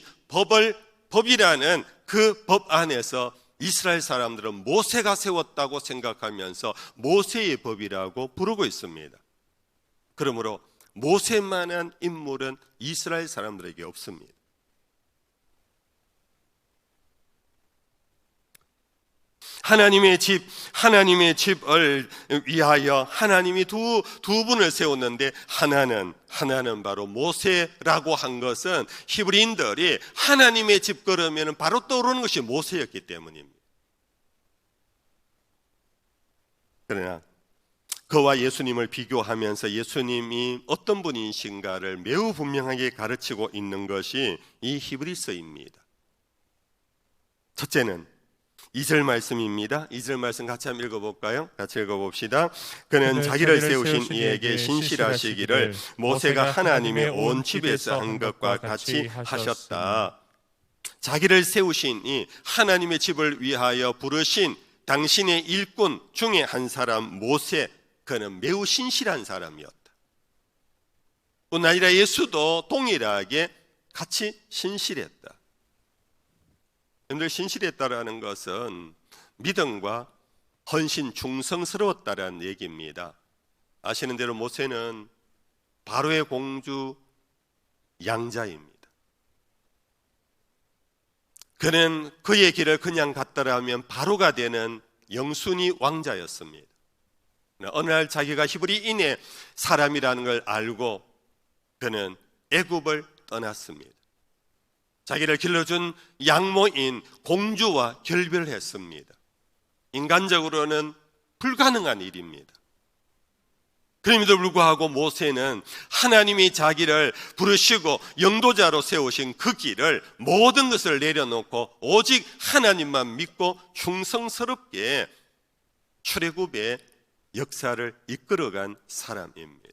법이라는 그 법 안에서 이스라엘 사람들은 모세가 세웠다고 생각하면서 모세의 법이라고 부르고 있습니다. 그러므로 모세만한 인물은 이스라엘 사람들에게 없습니다. 하나님의 집을 위하여 하나님이 두 분을 세웠는데 하나는 바로 모세라고 한 것은 히브리인들이 하나님의 집 그러면 바로 떠오르는 것이 모세였기 때문입니다. 그러나 그와 예수님을 비교하면서 예수님이 어떤 분이신가를 매우 분명하게 가르치고 있는 것이 이 히브리서입니다. 첫째는 2절 말씀입니다. 2절 말씀 같이 한번 읽어볼까요? 같이 읽어봅시다. 그는 자기를 세우신 이에게 신실하시기를 모세가 하나님의 온 집에서 한 것과 같이 하셨다. 자기를 세우신 이 하나님의 집을 위하여 부르신 당신의 일꾼 중에 한 사람 모세, 그는 매우 신실한 사람이었다. 뿐 아니라 예수도 동일하게 같이 신실했다. 여러분들, 신실했다라는 것은 믿음과 헌신, 충성스러웠다라는 얘기입니다. 아시는 대로 모세는 바로의 공주 양자입니다. 그는 그의 길을 그냥 갔더라면 바로가 되는 영순위 왕자였습니다. 어느 날 자기가 히브리인의 사람이라는 걸 알고 그는 애굽을 떠났습니다. 자기를 길러준 양모인 공주와 결별을 했습니다. 인간적으로는 불가능한 일입니다. 그럼에도 불구하고 모세는 하나님이 자기를 부르시고 영도자로 세우신 그 길을 모든 것을 내려놓고 오직 하나님만 믿고 충성스럽게 출애굽의 역사를 이끌어간 사람입니다.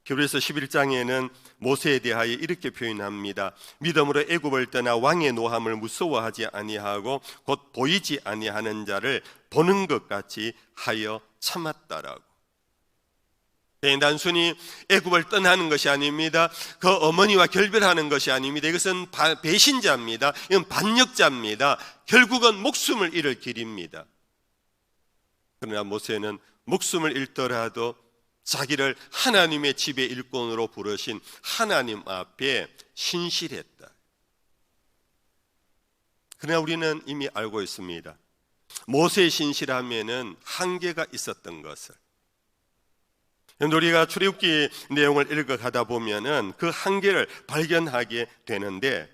히브리서 11장에는 모세에 대하여 이렇게 표현합니다. 믿음으로 애굽을 떠나 왕의 노함을 무서워하지 아니하고 곧 보이지 아니하는 자를 보는 것 같이 하여 참았다라고. 단순히 애굽을 떠나는 것이 아닙니다. 그 어머니와 결별하는 것이 아닙니다. 이것은 배신자입니다. 이건 반역자입니다. 결국은 목숨을 잃을 길입니다. 그러나 모세는 목숨을 잃더라도 자기를 하나님의 집의 일꾼으로 부르신 하나님 앞에 신실했다. 그러나 우리는 이미 알고 있습니다. 모세의 신실함에는 한계가 있었던 것을. 우리가 출애굽기 내용을 읽어가다 보면은 그 한계를 발견하게 되는데,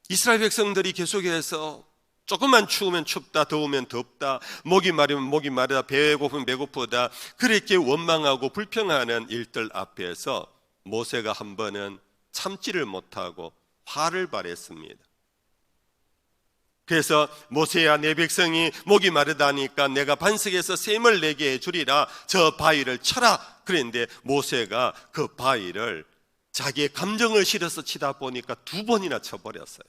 이스라엘 백성들이 계속해서 조금만 추우면 춥다, 더우면 덥다, 목이 마르면 목이 마르다, 배고프면 배고프다, 그렇게 원망하고 불평하는 일들 앞에서 모세가 한 번은 참지를 못하고 화를 발했습니다. 그래서 모세야, 내 백성이 목이 마르다니까 내가 반석에서 샘을 내게 해주리라, 저 바위를 쳐라. 그랬는데 모세가 그 바위를 자기의 감정을 실어서 치다 보니까 2번이나 쳐버렸어요.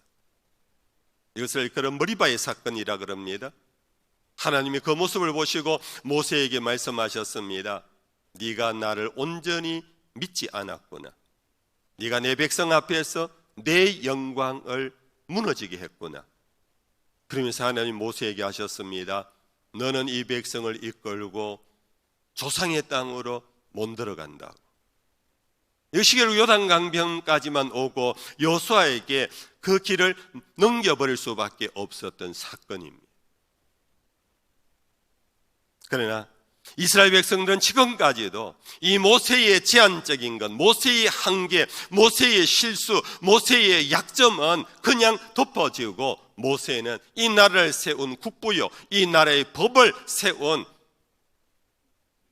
이것을 그런 머리바위 사건이라 그럽니다. 하나님이 그 모습을 보시고 모세에게 말씀하셨습니다. 네가 나를 온전히 믿지 않았구나. 네가 내 백성 앞에서 내 영광을 무너지게 했구나. 그러면서 하나님 모세에게 하셨습니다. 너는 이 백성을 이끌고 조상의 땅으로 못 들어간다고. 이 시기로 요단강변까지만 오고 여호수아에게 그 길을 넘겨버릴 수밖에 없었던 사건입니다. 그러나 이스라엘 백성들은 지금까지도 이 모세의 제한적인 것, 모세의 한계, 모세의 실수, 모세의 약점은 그냥 덮어지고, 모세는 이 나라를 세운 국부요, 이 나라의 법을 세운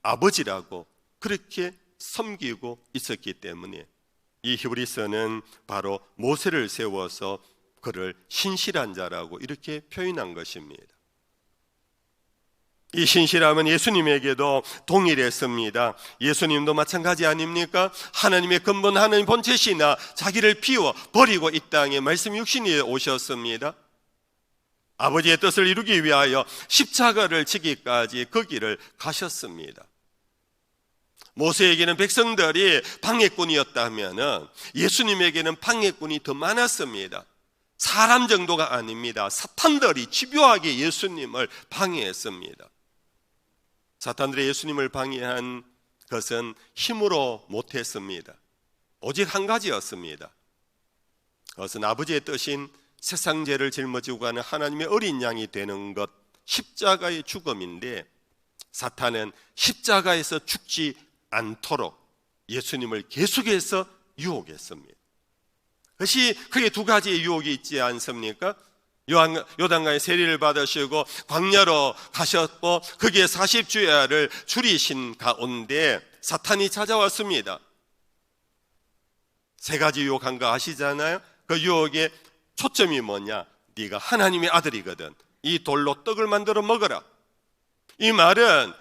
아버지라고 그렇게 섬기고 있었기 때문에 이 히브리서는 바로 모세를 세워서 그를 신실한 자라고 이렇게 표현한 것입니다. 이 신실함은 예수님에게도 동일했습니다. 예수님도 마찬가지 아닙니까? 하나님의 근본, 하나님 본체시나 자기를 비워 버리고 이 땅에 말씀 육신이 오셨습니다. 아버지의 뜻을 이루기 위하여 십자가를 지기까지 그 길을 가셨습니다. 모세에게는 백성들이 방해꾼이었다면 예수님에게는 방해꾼이 더 많았습니다. 사람 정도가 아닙니다. 사탄들이 집요하게 예수님을 방해했습니다. 사탄들이 예수님을 방해한 것은 힘으로 못했습니다. 오직 한 가지였습니다. 그것은 아버지의 뜻인 세상 죄를 짊어지고 가는 하나님의 어린 양이 되는 것, 십자가의 죽음인데, 사탄은 십자가에서 죽지 않도록 예수님을 계속해서 유혹했습니다. 그것이 크게 2가지의 유혹이 있지 않습니까? 요단강에 세리를 받으시고 광야로 가셨고 거기에 40주야를 줄이신 가운데 사탄이 찾아왔습니다. 세 가지 유혹한 거 아시잖아요? 그 유혹의 초점이 뭐냐? 네가 하나님의 아들이거든. 이 돌로 떡을 만들어 먹어라. 이 말은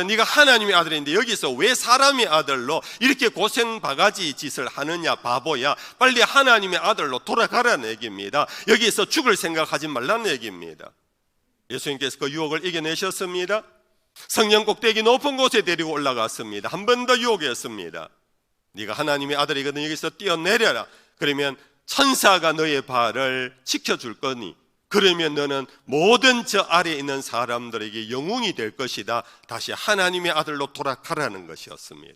네가 하나님의 아들인데 여기서 왜 사람의 아들로 이렇게 고생 바가지 짓을 하느냐, 바보야. 빨리 하나님의 아들로 돌아가라는 얘기입니다. 여기서 죽을 생각하지 말라는 얘기입니다. 예수님께서 그 유혹을 이겨내셨습니다. 성령 꼭대기 높은 곳에 데리고 올라갔습니다. 한 번 더 유혹했습니다. 네가 하나님의 아들이거든. 여기서 뛰어내려라. 그러면 천사가 너의 발을 지켜줄 거니, 그러면 너는 모든 저 아래에 있는 사람들에게 영웅이 될 것이다. 다시 하나님의 아들로 돌아가라는 것이었습니다.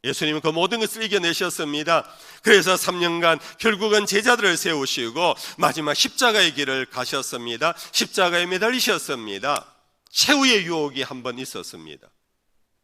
예수님은 그 모든 것을 이겨내셨습니다. 그래서 3년간 결국은 제자들을 세우시고 마지막 십자가의 길을 가셨습니다. 십자가에 매달리셨습니다. 최후의 유혹이 한 번 있었습니다.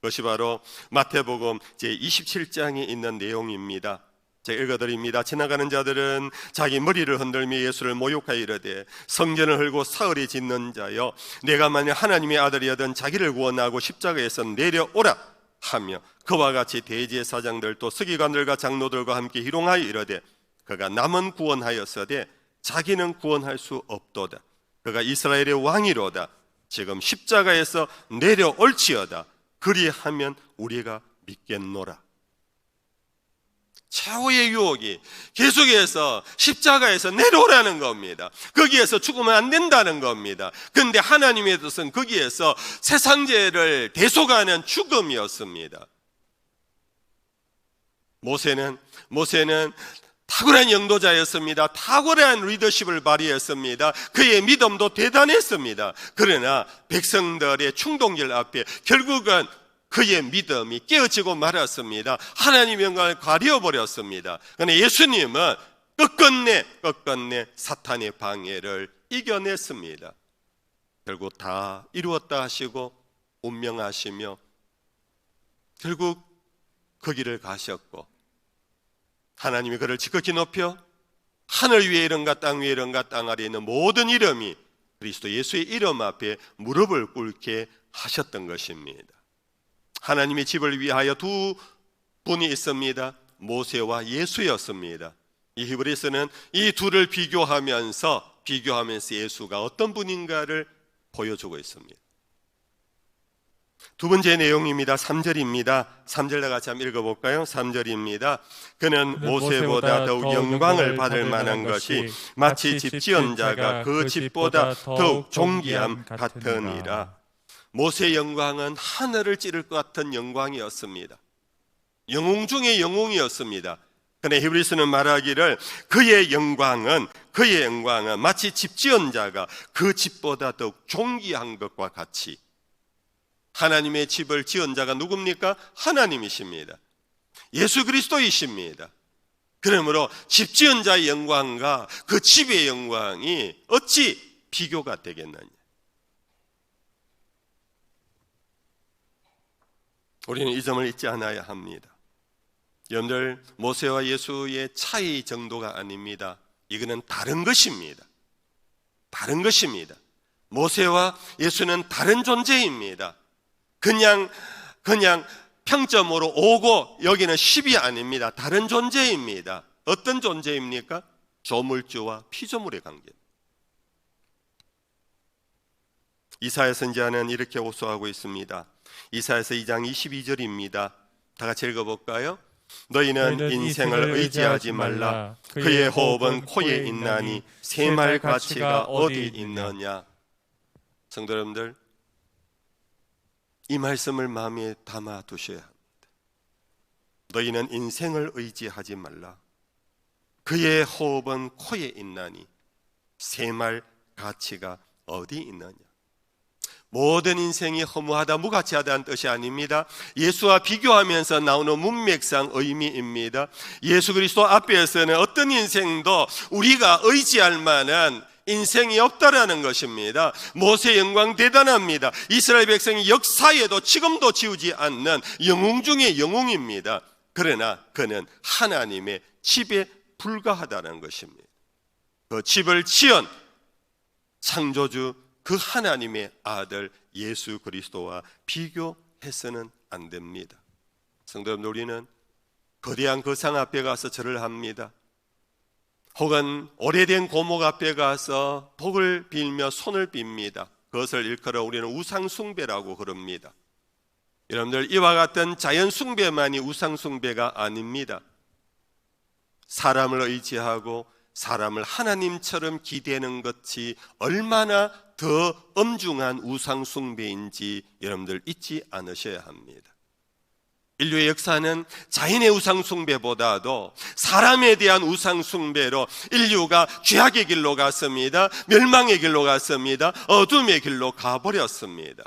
그것이 바로 마태복음 제27장에 있는 내용입니다. 제가 읽어드립니다. 지나가는 자들은 자기 머리를 흔들며 예수를 모욕하여 이르되 성전을 헐고 사흘이 짓는 자여, 내가 만약 하나님의 아들이여든 자기를 구원하고 십자가에서 내려오라 하며 그와 같이 대제사장들 또 서기관들과 장로들과 함께 희롱하여 이르되 그가 남은 구원하였으되 자기는 구원할 수 없도다. 그가 이스라엘의 왕이로다. 지금 십자가에서 내려올지어다. 그리하면 우리가 믿겠노라. 최후의 유혹이 계속해서 십자가에서 내려오라는 겁니다. 거기에서 죽으면 안 된다는 겁니다. 그런데 하나님의 뜻은 거기에서 세상죄를 대속하는 죽음이었습니다. 모세는 탁월한 영도자였습니다. 탁월한 리더십을 발휘했습니다. 그의 믿음도 대단했습니다. 그러나 백성들의 충동질 앞에 결국은 그의 믿음이 깨어지고 말았습니다. 하나님의 영광을 가려버렸습니다. 그런데 예수님은 끝끝내 사탄의 방해를 이겨냈습니다. 결국 다 이루었다 하시고 운명하시며 결국 그 길을 가셨고, 하나님이 그를 지극히 높여 하늘 위에 이른가 땅 위에 이른가 땅 아래에 있는 모든 이름이 그리스도 예수의 이름 앞에 무릎을 꿇게 하셨던 것입니다. 하나님의 집을 위하여 두 분이 있습니다. 모세와 예수였습니다. 이 히브리서는 이 둘을 비교하면서 예수가 어떤 분인가를 보여주고 있습니다. 두 번째 내용입니다. 3절입니다. 3절 다 같이 한번 읽어볼까요? 3절입니다. 그는 모세보다 더욱 영광을 받을 만한 것이 마치 집 지은 자가 그 집보다 더욱 존귀함 같으니라. 모세의 영광은 하늘을 찌를 것 같은 영광이었습니다. 영웅 중에 영웅이었습니다. 그런데 히브리서는 말하기를 그의 영광은 마치 집 지은 자가 그 집보다 더욱 존귀한 것과 같이. 하나님의 집을 지은 자가 누굽니까? 하나님이십니다. 예수 그리스도이십니다. 그러므로 집 지은 자의 영광과 그 집의 영광이 어찌 비교가 되겠느냐? 우리는 이 점을 잊지 않아야 합니다. 여러분들, 모세와 예수의 차이 정도가 아닙니다. 이거는 다른 것입니다. 다른 것입니다. 모세와 예수는 다른 존재입니다. 그냥 평점으로 5고 여기는 10이 아닙니다. 다른 존재입니다. 어떤 존재입니까? 조물주와 피조물의 관계. 이사야 선지자는 이렇게 호소하고 있습니다. 이사야서 2장 22절입니다. 다 같이 읽어볼까요? 너희는 인생을 의지하지 말라. 그의 호흡은 코에 있나니 새말 가치가 어디 있느냐. 성도 여러분들, 이 말씀을 마음에 담아 두셔야 합니다. 너희는 인생을 의지하지 말라. 그의 호흡은 코에 있나니 새말 가치가 어디 있느냐. 모든 인생이 허무하다, 무가치하다는 뜻이 아닙니다. 예수와 비교하면서 나오는 문맥상 의미입니다. 예수 그리스도 앞에서는 어떤 인생도 우리가 의지할 만한 인생이 없다라는 것입니다. 모세의 영광 대단합니다. 이스라엘 백성이 역사에도 지금도 지우지 않는 영웅 중의 영웅입니다. 그러나 그는 하나님의 집에 불과하다는 것입니다. 그 집을 지은 창조주 그 하나님의 아들 예수 그리스도와 비교해서는 안 됩니다. 성도 여러분, 우리는 거대한 그 상 앞에 가서 절을 합니다. 혹은 오래된 고목 앞에 가서 복을 빌며 손을 빕니다. 그것을 일컬어 우리는 우상 숭배라고 그럽니다. 여러분들, 이와 같은 자연 숭배만이 우상 숭배가 아닙니다. 사람을 의지하고 사람을 하나님처럼 기대는 것이 얼마나 더 엄중한 우상 숭배인지 여러분들 잊지 않으셔야 합니다. 인류의 역사는 자연의 우상 숭배보다도 사람에 대한 우상 숭배로 인류가 죄악의 길로 갔습니다. 멸망의 길로 갔습니다. 어둠의 길로 가버렸습니다.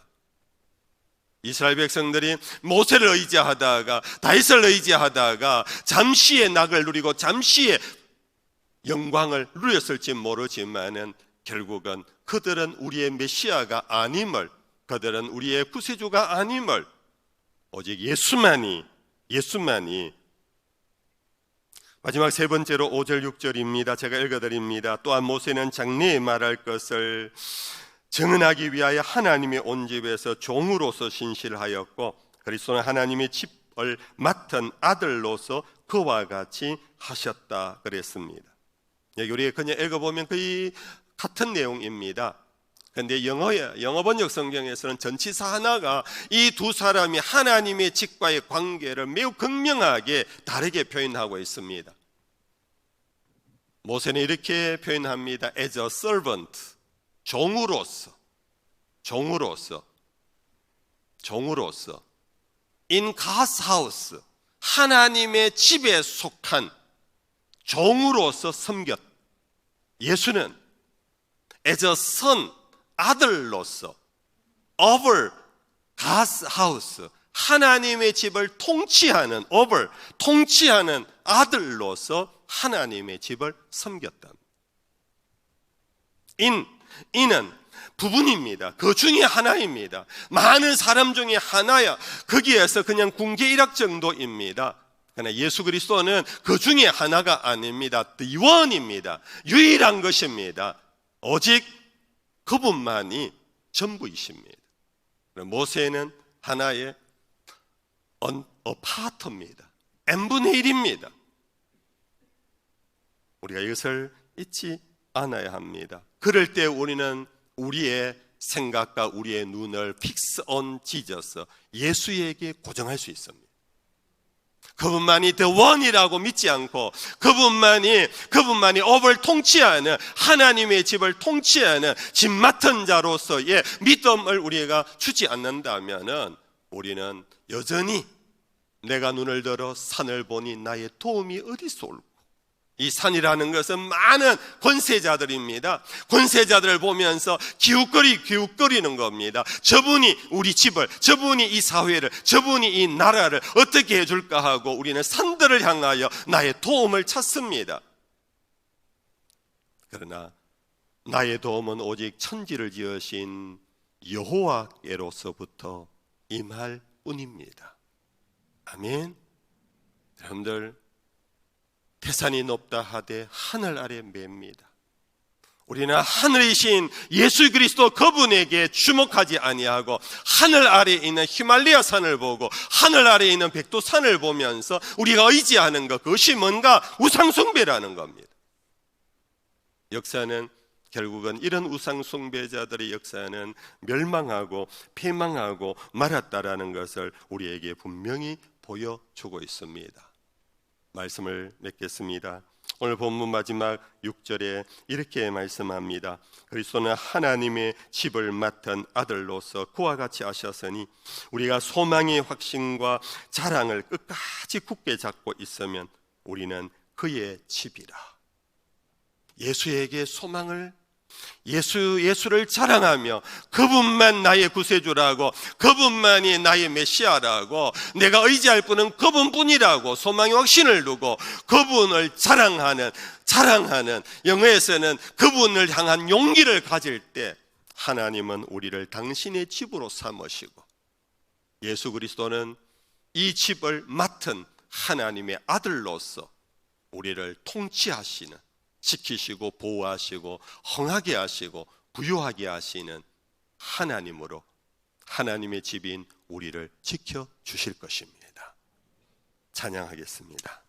이스라엘 백성들이 모세를 의지하다가, 다윗을 의지하다가 잠시의 낙을 누리고 잠시의 영광을 누렸을지 모르지만은 결국은 그들은 우리의 메시아가 아님을, 그들은 우리의 구세주가 아님을, 오직 예수만이. 마지막 세 번째로 5절 6절입니다. 제가 읽어드립니다. 또한 모세는 장래에 말할 것을 증언하기 위하여 하나님의 온 집에서 종으로서 신실하였고, 그리스도는 하나님의 집을 맡은 아들로서 그와 같이 하셨다 그랬습니다. 여기 우리가 그냥 읽어보면 거의 같은 내용입니다. 그런데 영어 번역 성경에서는 전치사 하나가 이 두 사람이 하나님의 집과의 관계를 매우 극명하게 다르게 표현하고 있습니다. 모세는 이렇게 표현합니다. As a servant, 종으로서 in God's house, 하나님의 집에 속한 종으로서 섬겼. 예수는 as a son, 아들로서 over God's house, 하나님의 집을 통치하는 아들로서 하나님의 집을 섬겼다. 인은 부분입니다. 그 중에 하나입니다. 많은 사람 중에 하나야. 거기에서 그냥 궁계 일학 정도입니다. 그러나 예수 그리스도는 그 중에 하나가 아닙니다. The one입니다. 유일한 것입니다. 오직 그분만이 전부이십니다. 모세는 하나의 파트입니다. n분의 1입니다. 우리가 이것을 잊지 않아야 합니다. 그럴 때 우리는 우리의 생각과 우리의 눈을 fix on Jesus, 예수에게 고정할 수 있습니다. 그분만이 the one이라고 믿지 않고 그분만이 업을 통치하는, 하나님의 집을 통치하는 집 맡은 자로서의 믿음을 우리가 주지 않는다면은 우리는 여전히 내가 눈을 들어 산을 보니 나의 도움이 어디서 올까? 이 산이라는 것은 많은 권세자들입니다. 권세자들을 보면서 기웃거리는 겁니다. 저분이 우리 집을, 저분이 이 사회를, 저분이 이 나라를 어떻게 해줄까 하고 우리는 산들을 향하여 나의 도움을 찾습니다. 그러나 나의 도움은 오직 천지를 지으신 여호와께로서부터 임할 뿐입니다. 아멘. 여러분들, 태산이 높다 하되 하늘 아래 맵니다. 우리는 하늘이신 예수 그리스도 그분에게 주목하지 아니하고 하늘 아래에 있는 히말라야 산을 보고 하늘 아래에 있는 백두산을 보면서 우리가 의지하는 것, 그것이 뭔가 우상숭배라는 겁니다. 역사는 결국은 이런 우상숭배자들의 역사는 멸망하고 패망하고 말았다라는 것을 우리에게 분명히 보여주고 있습니다. 말씀을 맺겠습니다. 오늘 본문 마지막 6절에 이렇게 말씀합니다. 그리스도는 하나님의 집을 맡은 아들로서 그와 같이 하셨으니 우리가 소망의 확신과 자랑을 끝까지 굳게 잡고 있으면 우리는 그의 집이라. 예수에게 소망을, 예수를 자랑하며 그분만 나의 구세주라고, 그분만이 나의 메시아라고, 내가 의지할 분은 그분뿐이라고 소망의 확신을 두고 그분을 자랑하는, 영어에서는 그분을 향한 용기를 가질 때 하나님은 우리를 당신의 집으로 삼으시고, 예수 그리스도는 이 집을 맡은 하나님의 아들로서 우리를 통치하시는, 지키시고 보호하시고 흥하게 하시고 부유하게 하시는 하나님으로 하나님의 집인 우리를 지켜주실 것입니다. 찬양하겠습니다.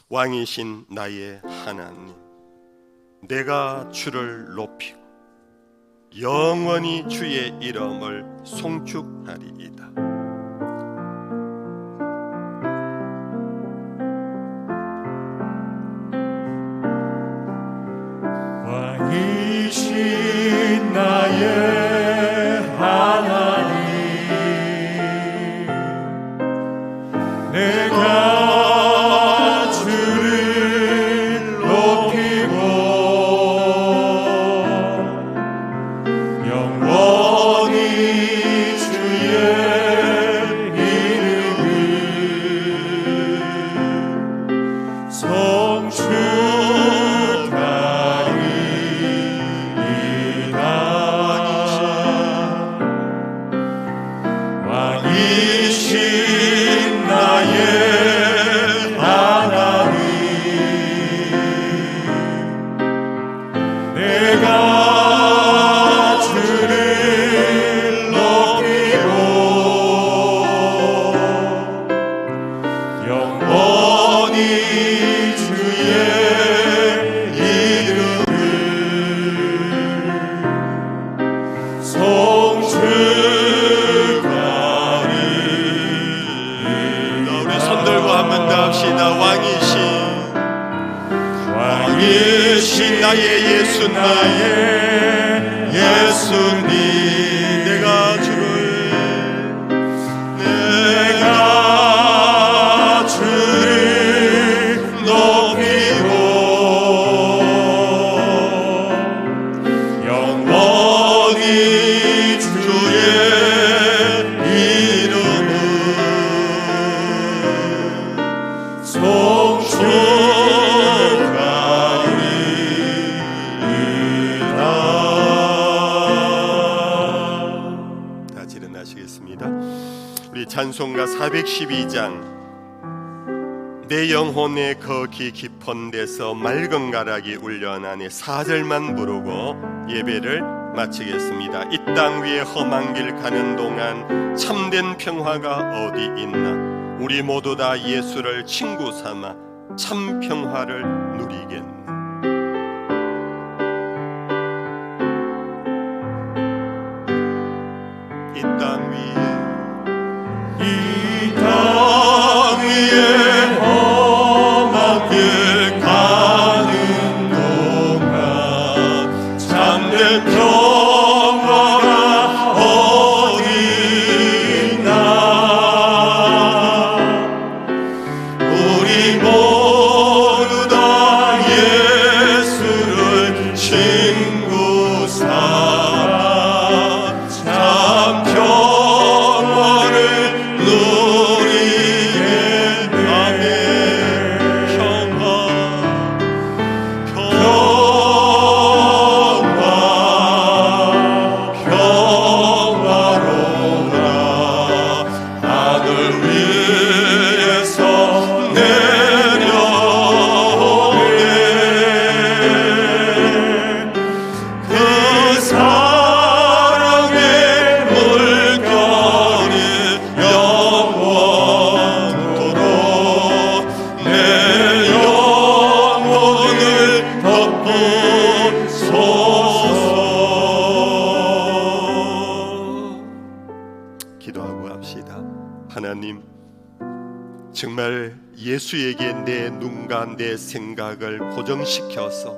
왕이신 나의 하나님, 내가 주를 높이고 영원히 주의 이름을 송축하리이다. 왕이신 나의 하나님, 내가 주를 높이고 영원히 주의 이름을 송축하리이다. 왕이신 나의 하나님, 내가 주를 높이고 영원히 주의 이름을 송축하리이다. 우리 손들고 한 번 더 합시다. 왕이신 나의 예수, 나의 예수님, 내가 주를 높이고 영원히 주의 이름을 송축하리이다. 다 일어나시겠습니다. 우리 찬송가 412장 내 영혼의 거기 깊은 데서 맑은 가락이 울려나니 4절만 부르고 예배를 마치겠습니다. 이 땅 위에 험한 길 가는 동안 참된 평화가 어디 있나? 우리 모두 다 예수를 친구 삼아 참 평화를 누리겠네. 이 땅 위에 험한 길 가는 동안 참된 평화가 어디 있나? 우리 모두 다 예수를 친구 삼아 참 평화를 누리겠네. 평화로라 하늘 위에서 내려오네. 그 사랑의 물결이 영원토록 내 영혼을 덮으소서. 기도하고 합시다. 하나님, 정말 예수에게 내 눈과 내 생각을 고정시켜서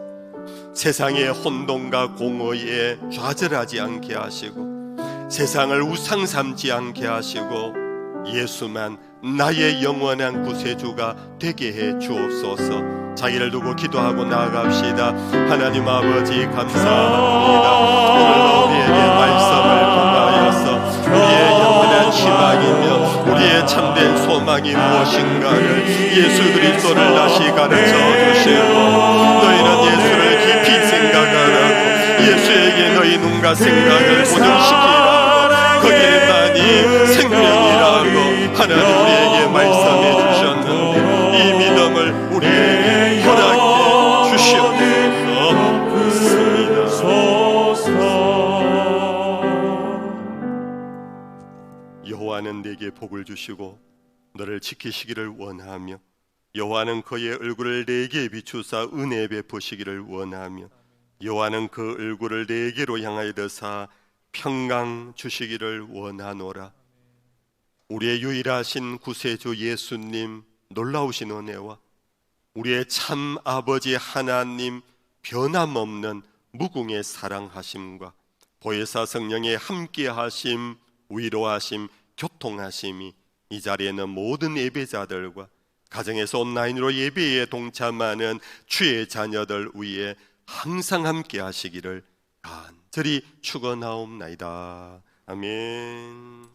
세상의 혼돈과 공허에 좌절하지 않게 하시고 세상을 우상 삼지 않게 하시고 예수만 나의 영원한 구세주가 되게 해 주옵소서. 자기를 두고 기도하고 나아갑시다. 하나님 아버지 감사합니다. 오늘도 우리에게 말씀을 통하여서 우리의 영원한 희망이며 우리의 참된 소망이 무엇인가를 예수 그리스도를 다시 가르쳐 주시고 너희는 예수를 깊이 생각하라고 예수에게 너희 눈과 생각을 고정시키라고 거기에만이 생명이라고 하나님 우리에게 말씀해 주셨는데 이 믿음을 우리에게 허락해 주시옵소서. 복을 주시고 너를 지키시기를 원하며 여호와는 그의 얼굴을 내게 비추사 은혜 베푸시기를 원하며 여호와는 그 얼굴을 내게로 향하여 드사 평강 주시기를 원하노라. 우리의 유일하신 구세주 예수님 놀라우신 은혜와 우리의 참 아버지 하나님 변함없는 무궁의 사랑하심과 보혜사 성령의 함께하심, 위로하심, 교통하심이 이 자리에 있는 모든 예배자들과 가정에서 온라인으로 예배에 동참하는 주의 자녀들 위에 항상 함께 하시기를 간절히 축원하옵나이다. 아멘.